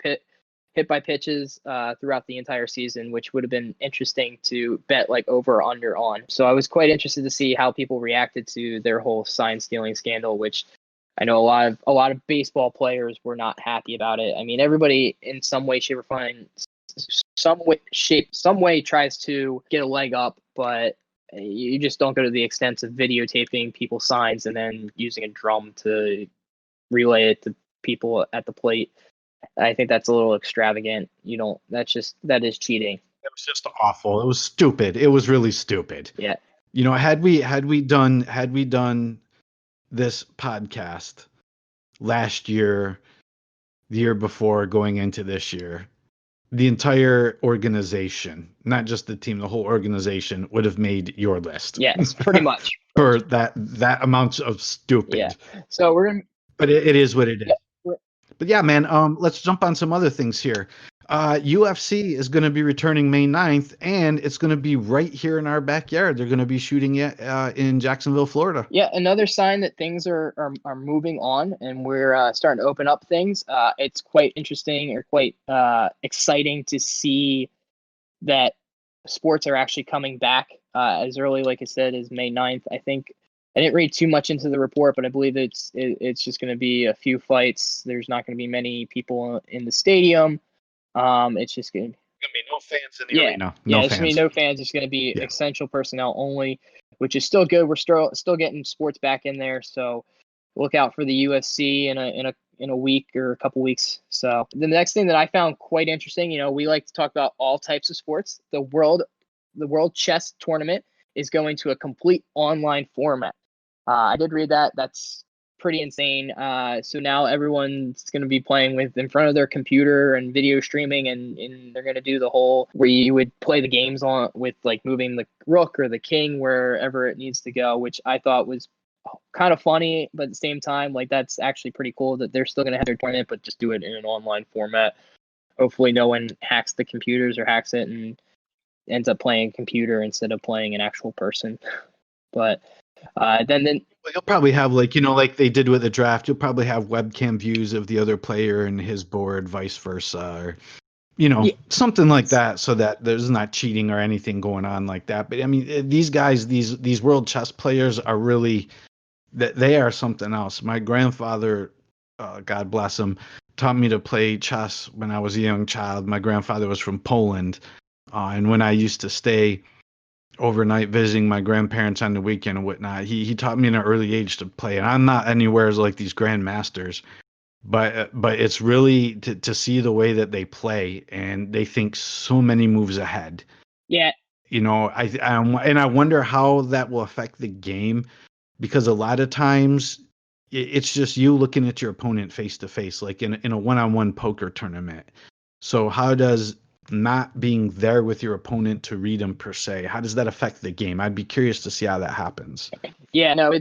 C: pitches throughout the entire season, which would have been interesting to bet like over or under on. So I was quite interested to see how people reacted to their whole sign stealing scandal, which I know a lot of baseball players were not happy about it. I mean, everybody in some way, shape, or form, some way tries to get a leg up, but you just don't go to the extent of videotaping people's signs and then using a drum to relay it to people at the plate. I think that's a little extravagant. That is cheating.
B: It was just awful. It was stupid. It was really stupid.
C: Yeah.
B: Had we done this podcast last year, the year before, going into this year, the entire organization, not just the team, the whole organization would have made your list.
C: Yes, pretty much.
B: For that amount of stupid.
C: Yeah. So we're gonna.
B: But it is what it is.
C: Yeah.
B: But yeah, man, let's jump on some other things here. UFC is going to be returning May 9th, and it's going to be right here in our backyard. They're going to be shooting it in Jacksonville, Florida.
C: Yeah, another sign that things are moving on, and we're starting to open up things. It's quite interesting or quite exciting to see that sports are actually coming back as early, like I said, as May 9th. I think I didn't read too much into the report, but I believe it's just going to be a few fights. There's not going to be many people in the stadium. It's just going to
B: be no fans in the arena.
C: There's going to be no fans. It's going to be essential personnel only, which is still good. We're still getting sports back in there, so look out for the UFC in a week or a couple weeks. So the next thing that I found quite interesting, we like to talk about all types of sports. The World Chess Tournament is going to a complete online format. I did read that. That's pretty insane. So now everyone's going to be playing in front of their computer and video streaming, and they're going to do the whole where you would play the games on with like moving the rook or the king wherever it needs to go, which I thought was kind of funny, but at the same time, like that's actually pretty cool that they're still going to have their tournament, but just do it in an online format. Hopefully no one hacks the computers or hacks it and ends up playing computer instead of playing an actual person. But then
B: you'll probably have like they did with the draft, you'll probably have webcam views of the other player and his board, vice versa, or something like that, so that there's not cheating or anything going on like that. But I mean, these guys, these world chess players are really, they are something else. My grandfather, God bless him, taught me to play chess when I was a young child. My grandfather was from Poland, and when I used to stay overnight visiting my grandparents on the weekend and whatnot, he taught me in an early age to play. And I'm not anywhere as like these grandmasters, but it's really to see the way that they play, and they think so many moves ahead.
C: Yeah.
B: I wonder how that will affect the game, because a lot of times it's just you looking at your opponent face to face, like in a one-on-one poker tournament. So how does not being there with your opponent to read them per se, how does that affect the game? I'd be curious to see how that happens.
C: Yeah, no,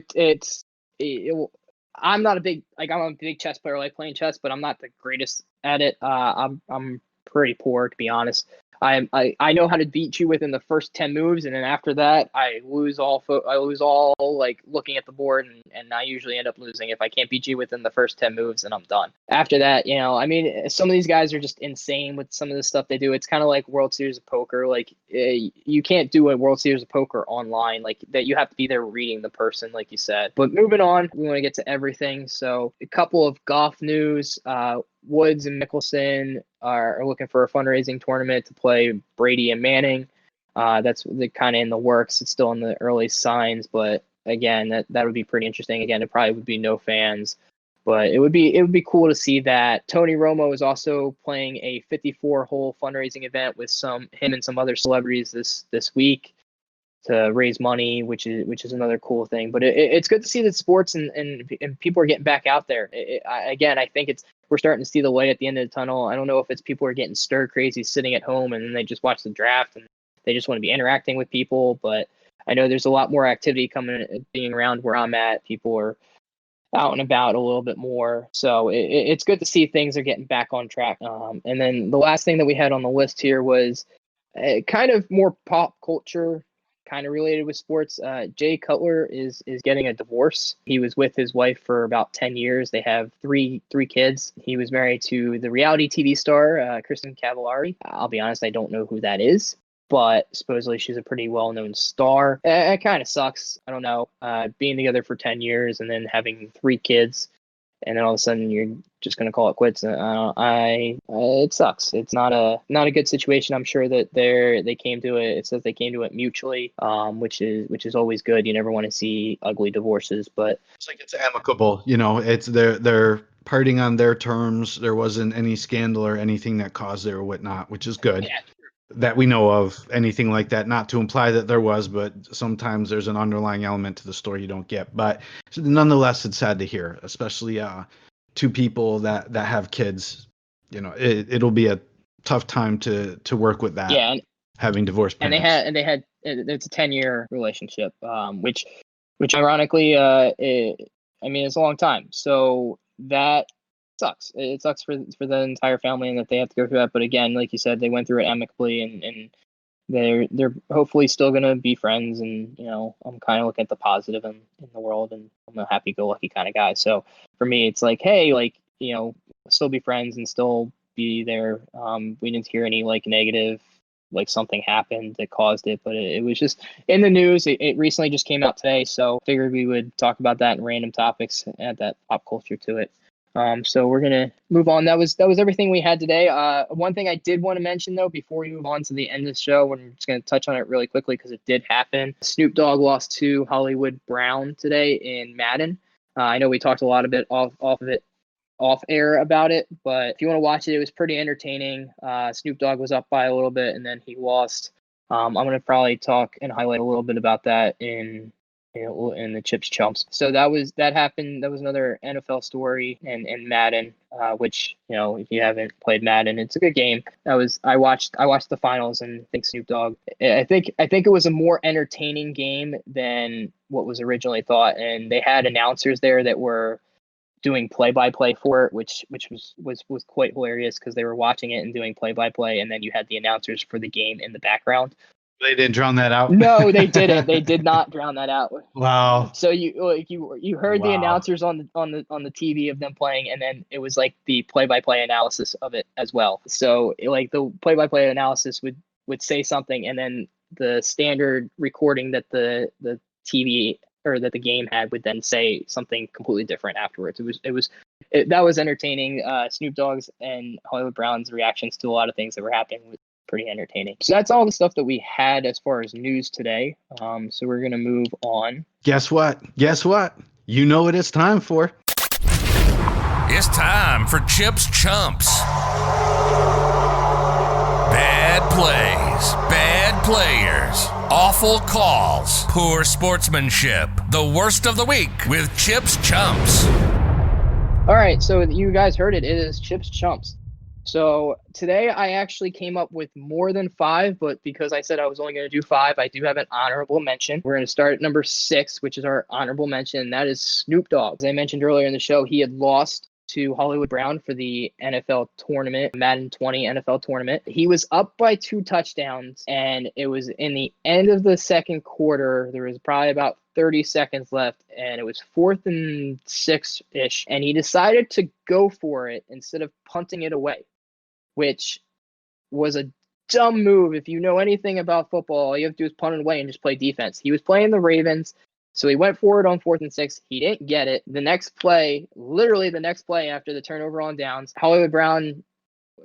C: I'm not a big I'm a big chess player. I like playing chess, but I'm not the greatest at it. I'm pretty poor, to be honest. I know how to beat you within the first 10 moves, and then after that, I lose all like looking at the board, and I usually end up losing. If I can't beat you within the first 10 moves, then I'm done. After that, I mean, some of these guys are just insane with some of the stuff they do. It's kind of like World Series of Poker. Like you can't do a World Series of Poker online, like that. You have to be there reading the person, like you said. But moving on, we want to get to everything. So a couple of golf news. Woods and Mickelson are looking for a fundraising tournament to play Brady and Manning. That's kind of in the works. It's still in the early signs, but again, that would be pretty interesting. Again, it probably would be no fans, but it would be cool to see that. Tony Romo is also playing a 54-hole fundraising event with him and some other celebrities this week to raise money, which is another cool thing. But it's good to see that sports and people are getting back out there. I think we're starting to see the light at the end of the tunnel. I don't know if it's people are getting stir crazy sitting at home and then they just watch the draft and they just want to be interacting with people. But I know there's a lot more activity being around where I'm at. People are out and about a little bit more. So it's good to see things are getting back on track. And then the last thing that we had on the list here was kind of more pop culture, kind of related with sports. Jay Cutler is getting a divorce. He was with his wife for about 10 years. They have three kids. He was married to the reality TV star, Kristen Cavallari. I'll be honest, I don't know who that is, but supposedly she's a pretty well-known star. It kind of sucks. I don't know. Being together for 10 years and then having three kids, and then all of a sudden you're just going to call it quits. It sucks. It's not a good situation. I'm sure that they came to it. It says they came to it mutually, which is always good. You never want to see ugly divorces, but
B: It's like it's amicable. It's they're parting on their terms. There wasn't any scandal or anything that caused it or whatnot, which is good.
C: yeah.
B: That we know of anything like that, not to imply that there was, but sometimes there's an underlying element to the story you don't get. But nonetheless, it's sad to hear, especially two people that have kids. It'll be a tough time to work with that.
C: Yeah,
B: having divorced parents.
C: And they had it's a 10-year relationship, which ironically, it's a long time. So that sucks. It sucks for the entire family and that they have to go through that. But again, like you said, they went through it amicably and they're hopefully still gonna be friends. And I'm kind of looking at the positive in the world, and I'm a happy-go-lucky kind of guy. So for me, it's like, hey, still be friends and still be there. We didn't hear any negative, something happened that caused it, but it was just in the news. It recently just came out today, so figured we would talk about that in random topics, add that pop culture to it. So we're gonna move on. That was everything we had today. One thing I did want to mention though, before we move on to the end of the show, we're just gonna touch on it really quickly because it did happen. Snoop Dogg lost to Hollywood Brown today in Madden. I know we talked a lot of it off air about it, but if you want to watch it, it was pretty entertaining. Snoop Dogg was up by a little bit and then he lost. I'm going to probably talk and highlight a little bit about that in the Chips Chumps. So that happened. That was another NFL story and Madden, which, if you haven't played Madden, it's a good game. I watched the finals and I think Snoop Dogg, I think it was a more entertaining game than what was originally thought. And they had announcers there that were doing play-by-play for it, which was quite hilarious because they were watching it and doing play-by-play, and then you had the announcers for the game in the background.
B: They didn't drown that out?
C: No, they didn't. They did not drown that out.
B: Wow.
C: So you heard the announcers on the TV of them playing, and then it was like the play-by-play analysis of it as well. So the play-by-play analysis would say something, and then the standard recording that the TV or that the game had would then say something completely different afterwards. That was entertaining. Snoop Dogg's and Hollywood Brown's reactions to a lot of things that were happening was pretty entertaining. So that's all the stuff that we had as far as news today. So we're gonna move on.
B: Guess what? You know what it's time for.
A: It's time for Chips Chumps. Bad plays, bad players, awful calls, poor sportsmanship. The worst of the week with Chips Chumps.
C: All right, so you guys heard it. It is Chips Chumps. So today I actually came up with more than 5, but because I said I was only going to do 5, I do have an honorable mention. We're going to start at number 6, which is our honorable mention, and that is Snoop Dogg. As I mentioned earlier in the show, he had lost to Hollywood Brown for the NFL tournament, Madden 20 NFL tournament. He was up by 2 touchdowns, and it was in the end of the second quarter. There was probably about 30 seconds left, and it was 4th and 6-ish, and he decided to go for it instead of punting it away, which was a dumb move. If you know anything about football, all you have to do is punt it away and just play defense. He was playing the Ravens. So he went forward on 4th and 6. He didn't get it. The next play, literally the next play after the turnover on downs, Hollywood Brown,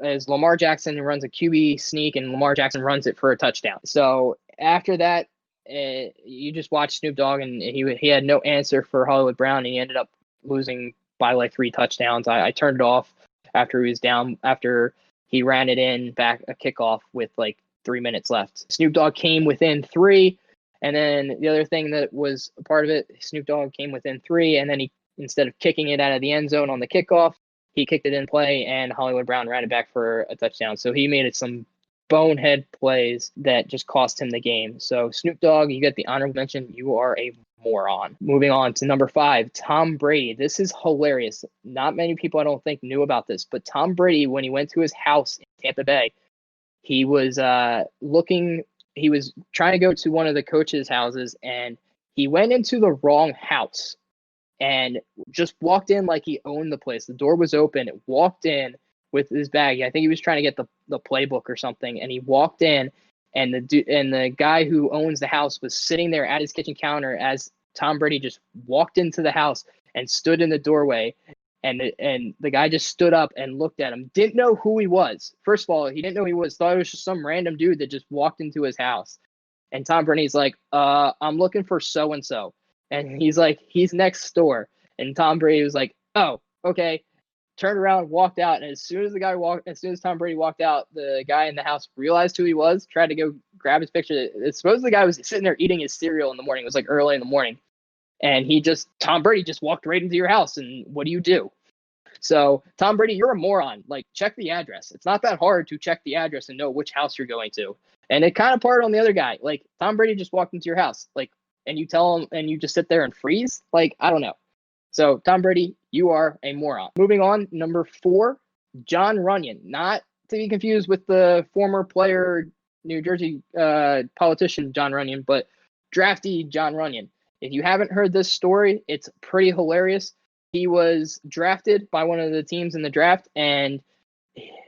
C: as Lamar Jackson runs a QB sneak, and Lamar Jackson runs it for a touchdown. So after that, you just watch Snoop Dogg, and he had no answer for Hollywood Brown, and he ended up losing by like 3 touchdowns. I turned it off after he was down, after he ran it in back a kickoff with like 3 minutes left. Snoop Dogg came within 3. And then the other thing that was a part of it, Snoop Dogg came within 3, and then he, instead of kicking it out of the end zone on the kickoff, he kicked it in play, and Hollywood Brown ran it back for a touchdown. So he made it some bonehead plays that just cost him the game. So Snoop Dogg, you get the honorable mention. You are a moron. Moving on to number 5, Tom Brady. This is hilarious. Not many people, I don't think, knew about this, but Tom Brady, when he went to his house in Tampa Bay, he was he was trying to go to one of the coaches' houses, and he went into the wrong house and just walked in like he owned the place. The door was open. It walked in with his bag. I think he was trying to get the playbook or something, and he walked in, and the guy who owns the house was sitting there at his kitchen counter as Tom Brady just walked into the house and stood in the doorway. And the guy just stood up and looked at him. Didn't know who he was. First of all, he didn't know who he was. Thought it was just some random dude that just walked into his house. And Tom Brady's like, I'm looking for so-and-so. And he's like, he's next door. And Tom Brady was like, oh, okay. Turned around, walked out. And as soon as Tom Brady walked out, the guy in the house realized who he was, tried to go grab his picture. Suppose the guy was sitting there eating his cereal in the morning. It was like early in the morning. And Tom Brady just walked right into your house. And what do you do? So, Tom Brady, you're a moron. Like, check the address. It's not that hard to check the address and know which house you're going to. And it kind of parted on the other guy. Like, Tom Brady just walked into your house. Like, and you tell him, and you just sit there and freeze? Like, I don't know. So, Tom Brady, you are a moron. Moving on, number 4, Jon Runyan. Not to be confused with the former player, New Jersey politician Jon Runyan, but draftee Jon Runyan. If you haven't heard this story, it's pretty hilarious. He was drafted by one of the teams in the draft, and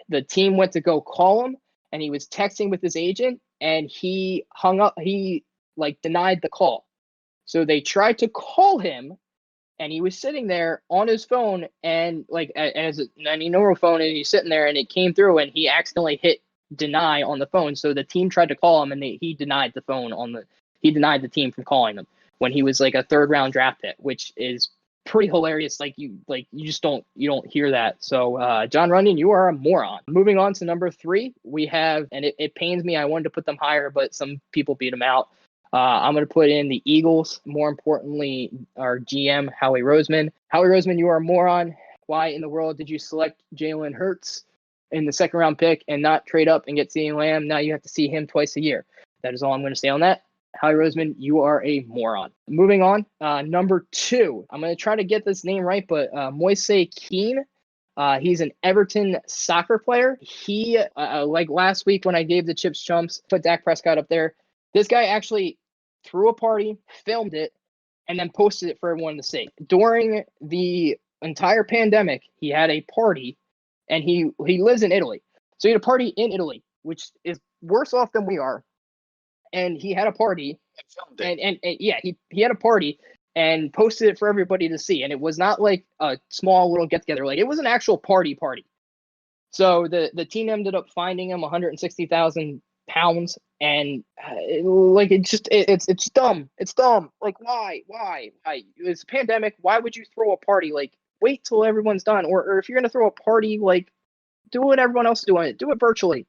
C: the team went to go call him, and he was texting with his agent, and he hung up. He denied the call. So they tried to call him, and he was sitting there on his phone, and as any normal phone, and he's sitting there, and it came through, and he accidentally hit deny on the phone. So the team tried to call him, and he denied the phone he denied the team from calling him when he was like a 3rd round draft pick, which is pretty hilarious. You don't hear that. So Jon Runyan, you are a moron. Moving on to number 3, we have, and it pains me, I wanted to put them higher, but some people beat them out. I'm going to put in the Eagles, more importantly, our GM, Howie Roseman. Howie Roseman, you are a moron. Why in the world did you select Jalen Hurts in the 2nd round pick and not trade up and get CeeDee Lamb? Now you have to see him twice a year. That is all I'm going to say on that. Howie Roseman, you are a moron. Moving on, number 2. I'm going to try to get this name right, but Moise Keane. He's an Everton soccer player. He, like last week when I gave the Chips Chumps, put Dak Prescott up there. This guy actually threw a party, filmed it, and then posted it for everyone to see. During the entire pandemic, he had a party, and he lives in Italy. So he had a party in Italy, which is worse off than we are. And he had a party, and he had a party and posted it for everybody to see. And it was not like a small little get together; like it was an actual party. So the team ended up finding him £160,000, and it's dumb. It's dumb. Like why? It's a pandemic. Why would you throw a party? Like wait till everyone's done, or if you're gonna throw a party, like do what everyone else is doing. Do it virtually.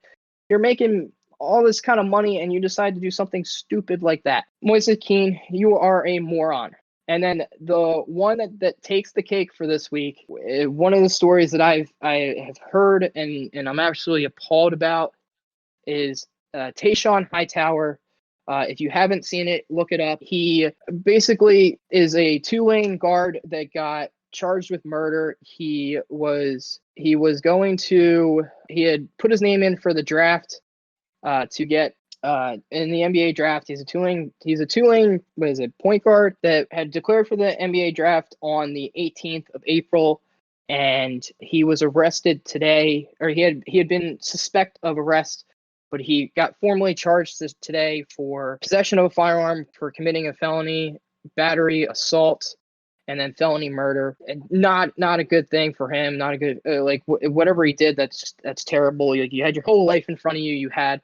C: You're making all this kind of money, and you decide to do something stupid like that. Moise Keane, you are a moron. And then the one that takes the cake for this week, one of the stories that I have heard and I'm absolutely appalled about is Tayshaun Hightower. If you haven't seen it, look it up. He basically is a Tulane guard that got charged with murder. He had put his name in for the draft to get in the NBA draft. He's a Tulane point guard that had declared for the NBA draft on the 18th of April, and he was arrested today, or he had been suspect of arrest, but he got formally charged today for possession of a firearm for committing a felony battery, assault, and then felony murder. And not a good thing for him. Not a good whatever he did. That's terrible. You had your whole life in front of you. You had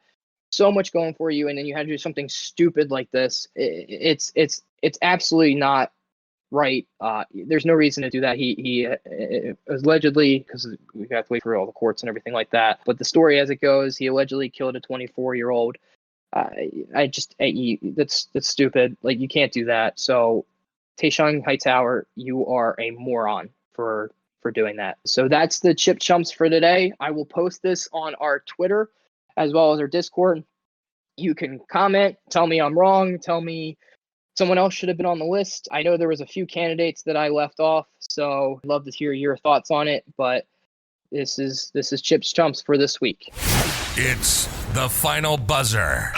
C: so much going for you, and then you had to do something stupid like this. It's absolutely not right. There's no reason to do that. He allegedly, because we have to wait for all the courts and everything like that. But the story as it goes, he allegedly killed a 24-year-old. That's stupid. Like, you can't do that. So, Tayshaun Hightower, you are a moron for doing that. So that's the Chip Chumps for today. I will post this on our Twitter as well as our Discord. You can comment, tell me I'm wrong, tell me someone else should have been on the list. I know there was a few candidates that I left off, so I'd love to hear your thoughts on it. But this is Chip's Chumps for this week.
A: It's the final buzzer.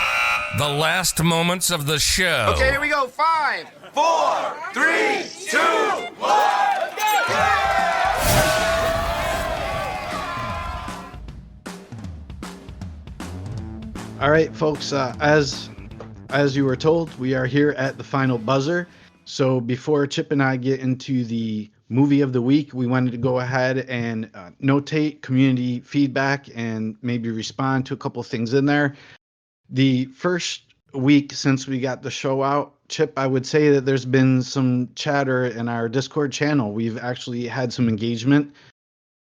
A: The last moments of the show.
D: Okay, here we go. 5, 4, 3, 2, 1.
B: All right, folks, as you were told, we are here at the final buzzer. So before Chip and I get into the movie of the week, we wanted to go ahead and notate community feedback and maybe respond to a couple of things in there. The first week since we got the show out, Chip, I would say that there's been some chatter in our Discord channel. We've actually had some engagement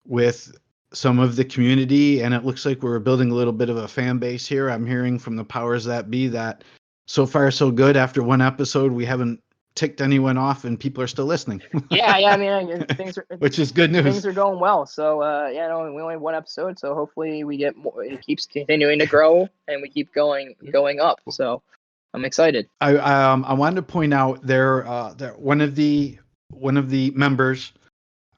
B: with some of the community, and it looks like we're building a little bit of a fan base here. I'm hearing from the powers that be that so far so good. After one episode, we haven't ticked anyone off and people are still listening.
C: Yeah, I mean, things are
B: which is good news.
C: Things are going well. So we only have one episode, so hopefully we get more. It keeps continuing to grow and we keep going up. So I'm excited.
B: I wanted to point out there one of the members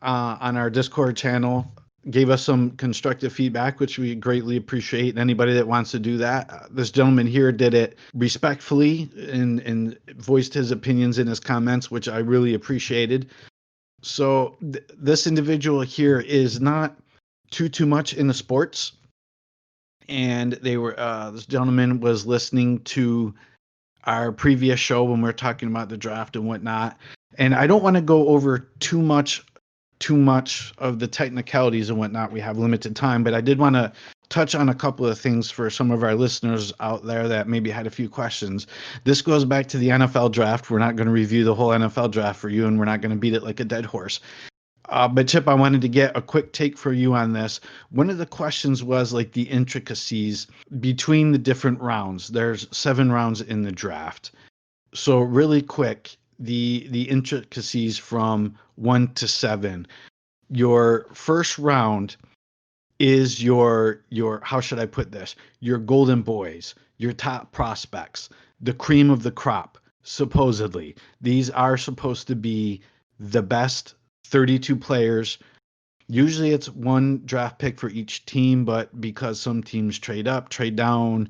B: on our Discord channel gave us some constructive feedback, which we greatly appreciate. And anybody that wants to do that, this gentleman here did it respectfully and voiced his opinions in his comments, which I really appreciated. So this individual here is not too much in the sports, and they were this gentleman was listening to our previous show when we were talking about the draft and whatnot. And I don't want to go over too much of the technicalities and whatnot. We have limited time, but I did want to touch on a couple of things for some of our listeners out there that maybe had a few questions. This goes back to the NFL draft. We're not going to review the whole NFL draft for you, and we're not going to beat it like a dead horse. But Chip, I wanted to get a quick take for you on this. One of the questions was like the intricacies between the different rounds. There's 7 rounds in the draft. So really quick, the intricacies from 1 to 7. Your first round is your how should I put this? Your golden boys, your top prospects, the cream of the crop, supposedly. These are supposed to be the best 32 players. Usually it's 1 draft pick for each team, but because some teams trade up, trade down,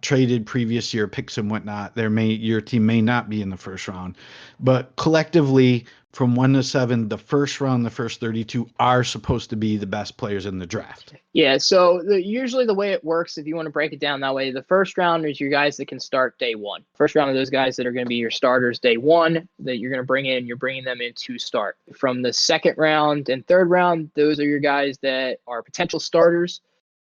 B: traded previous year picks and whatnot, your team may not be in the first round. But collectively, from 1 to 7, the first round, the first 32 are supposed to be the best players in the draft.
C: Yeah, so usually the way it works, if you want to break it down that way, the first round is your guys that can start day 1. First round of those guys that are going to be your starters day 1 that you're going to bring in, you're bringing them in to start. From the second round and third round, those are your guys that are potential starters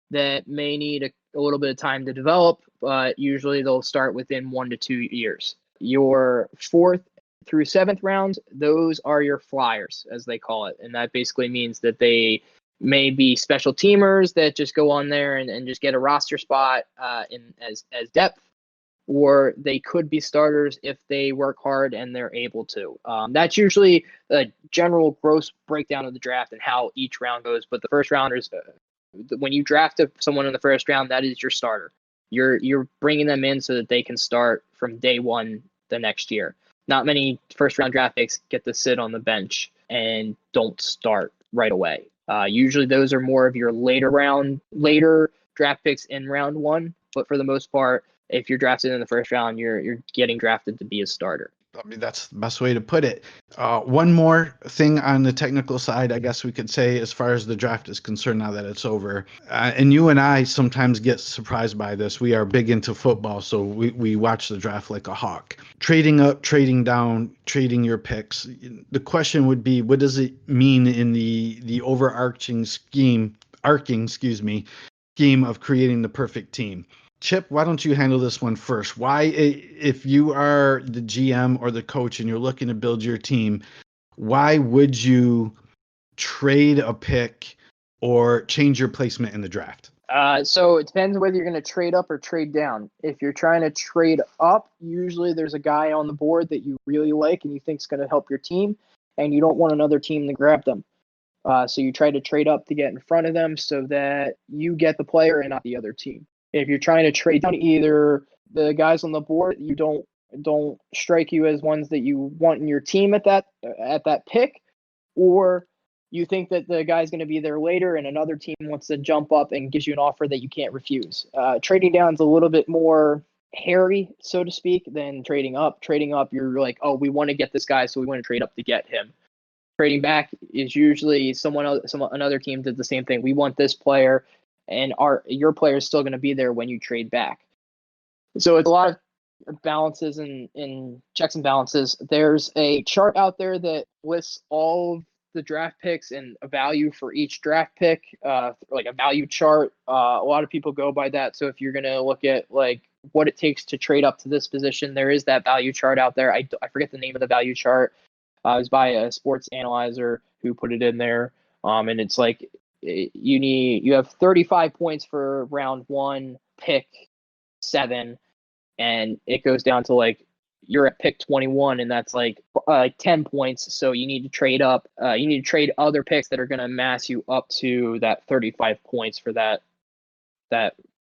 C: that may need a little bit of time to develop, but usually they'll start within 1 to 2 years. Your 4th through 7th rounds, those are your flyers, as they call it. And that basically means that they may be special teamers that just go on there and just get a roster spot as depth, or they could be starters if they work hard and they're able to. That's usually a general gross breakdown of the draft and how each round goes. But the first rounders, when you draft someone in the first round, that is your starter. You're bringing them in so that they can start from day 1 the next year. Not many first round draft picks get to sit on the bench and don't start right away. Usually those are more of your later draft picks in round 1. But for the most part, if you're drafted in the first round, you're getting drafted to be a starter.
B: I mean, that's the best way to put it. One more thing on the technical side, I guess we could say, as far as the draft is concerned, now that it's over. And you and I sometimes get surprised by this. We are big into football, so we watch the draft like a hawk. Trading up, trading down, trading your picks. The question would be, what does it mean in the overarching scheme of creating the perfect team? Chip, why don't you handle this one first? Why, if you are the GM or the coach and you're looking to build your team, why would you trade a pick or change your placement in the draft?
C: So it depends whether you're going to trade up or trade down. If you're trying to trade up, usually there's a guy on the board that you really like and you think is going to help your team, and you don't want another team to grab them. So you try to trade up to get in front of them so that you get the player and not the other team. If you're trying to trade down, either the guys on the board you don't strike you as ones that you want in your team at that pick, or you think that the guy's going to be there later and another team wants to jump up and gives you an offer that you can't refuse. Trading down is a little bit more hairy, so to speak, than trading up. Trading up, you're like, oh, we want to get this guy, so we want to trade up to get him. Trading back is usually another team did the same thing. We want this player, and your player is still going to be there when you trade back. So it's a lot of balances and checks and balances. There's a chart out there that lists all of the draft picks and a value for each draft pick, like a value chart. A lot of people go by that. So if you're going to look at like what it takes to trade up to this position, there is that value chart out there. I forget the name of the value chart. It was by a sports analyzer who put it in there. And it's like you have 35 points for round 1, pick 7, and it goes down to like you're at pick 21, and that's like 10 points. So you need to trade up. You need to trade other picks that are going to mass you up to that 35 points for that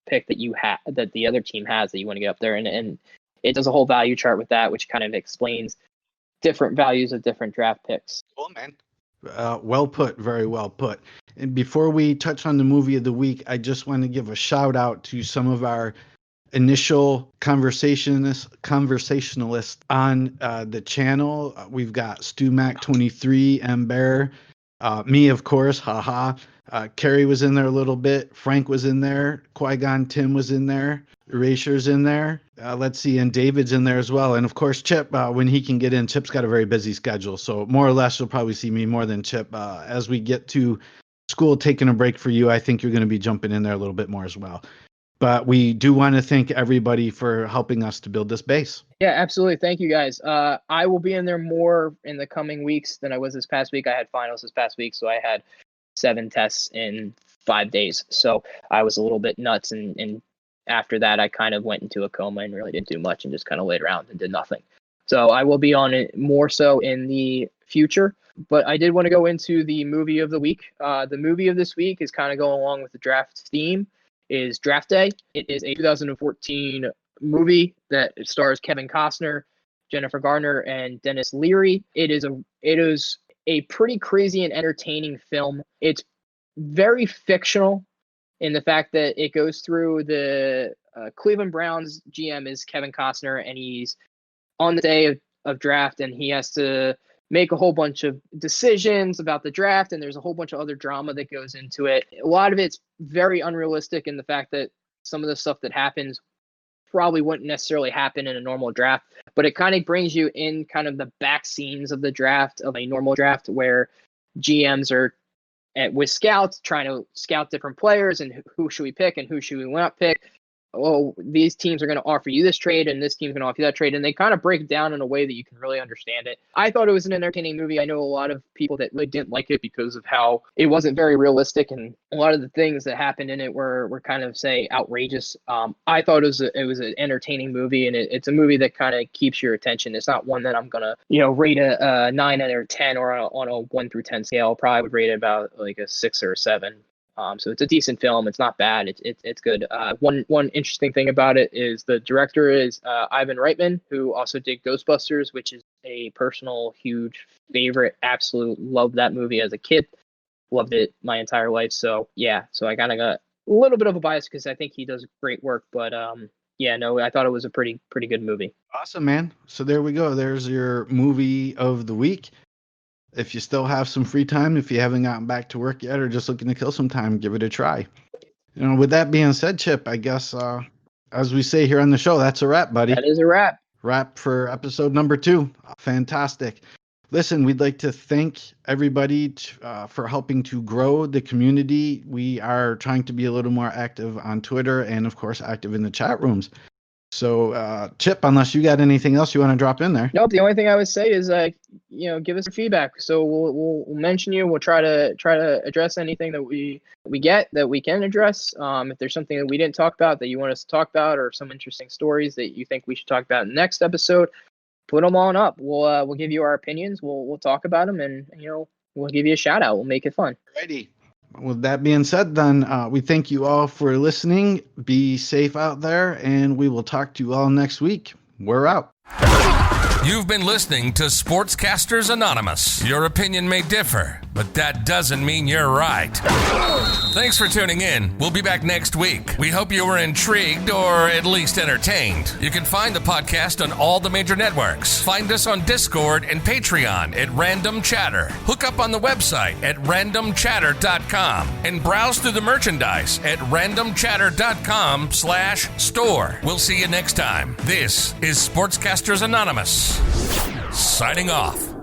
C: pick that you have, that the other team has, that you want to get up there. And it does a whole value chart with that, which kind of explains different values of different draft picks.
B: Cool, man. Well put, very well put. And before we touch on the movie of the week, I just want to give a shout out to some of our initial conversationalists on the channel. We've got StuMac23, M Bear, me, of course, haha. Kerry was in there a little bit. Frank was in there. Qui-Gon Tim was in there. Erasure's in there. Let's see, and David's in there as well. And of course, Chip, when he can get in. Chip's got a very busy schedule, so more or less you'll probably see me more than Chip. As we get to school taking a break for you, I think you're going to be jumping in there a little bit more as well. But we do want to thank everybody for helping us to build this base.
C: Yeah, absolutely. Thank you, guys. I will be in there more in the coming weeks than I was this past week. I had finals this past week, so I had 7 tests in 5 days. So I was a little bit nuts, and after that, I kind of went into a coma and really didn't do much and just kind of laid around and did nothing. So I will be on it more so in the future. But I did want to go into the movie of the week. The movie of this week is kind of going along with the draft theme, is Draft Day. It is a 2014 movie that stars Kevin Costner, Jennifer Garner, and Dennis Leary. It is a pretty crazy and entertaining film. It's very fictional in the fact that it goes through the Cleveland Browns GM is Kevin Costner, and he's on the day of draft, and he has to make a whole bunch of decisions about the draft, and there's a whole bunch of other drama that goes into it. A lot of it's very unrealistic in the fact that some of the stuff that happens probably wouldn't necessarily happen in a normal draft, but it kind of brings you in kind of the back scenes of the draft, of a normal draft, where GMs are with scouts trying to scout different players and who should we pick and who should we not pick. Oh, these teams are going to offer you this trade and this team's going to offer you that trade. And they kind of break it down in a way that you can really understand it. I thought it was an entertaining movie. I know a lot of people that really didn't like it because of how it wasn't very realistic. And a lot of the things that happened in it were kind of, say, outrageous. I thought it was an entertaining movie, and it's a movie that kind of keeps your attention. It's not one that I'm going to, rate a 9 out of 10 or on a 1 through 10 scale. Probably would rate it about like a 6 or a 7. So it's a decent film. It's not bad. It's good. One interesting thing about it is the director is Ivan Reitman, who also did Ghostbusters, which is a personal huge favorite. Absolute love that movie as a kid. Loved it my entire life. So yeah. So I kind of got a little bit of a bias because I think he does great work. But yeah, no, I thought it was a pretty good movie.
B: Awesome, man. So there we go. There's your movie of the week. If you still have some free time, if you haven't gotten back to work yet or just looking to kill some time, give it a try. With that being said, Chip, I guess as we say here on the show, that's a wrap, buddy.
C: That is a wrap.
B: Wrap for episode number 2. Fantastic. Listen, we'd like to thank everybody for helping to grow the community. We are trying to be a little more active on Twitter and, of course, active in the chat rooms. So, Chip, unless you got anything else you want to drop in there.
C: Nope. The only thing I would say is, give us some feedback. So we'll mention you. We'll try to address anything that we get that we can address. If there's something that we didn't talk about that you want us to talk about, or some interesting stories that you think we should talk about in the next episode, put them on up. We'll give you our opinions. We'll talk about them, and we'll give you a shout out. We'll make it fun.
B: Alrighty. With that being said, then we thank you all for listening. Be safe out there, and we will talk to you all next week. We're out.
A: You've been listening to Sportscasters Anonymous. Your opinion may differ, but that doesn't mean you're right. Thanks for tuning in. We'll be back next week. We hope you were intrigued or at least entertained. You can find the podcast on all the major networks. Find us on Discord and Patreon at Random Chatter. Hook up on the website at randomchatter.com and browse through the merchandise at randomchatter.com/store. We'll see you next time. This is Sportscasters Anonymous. Signing off.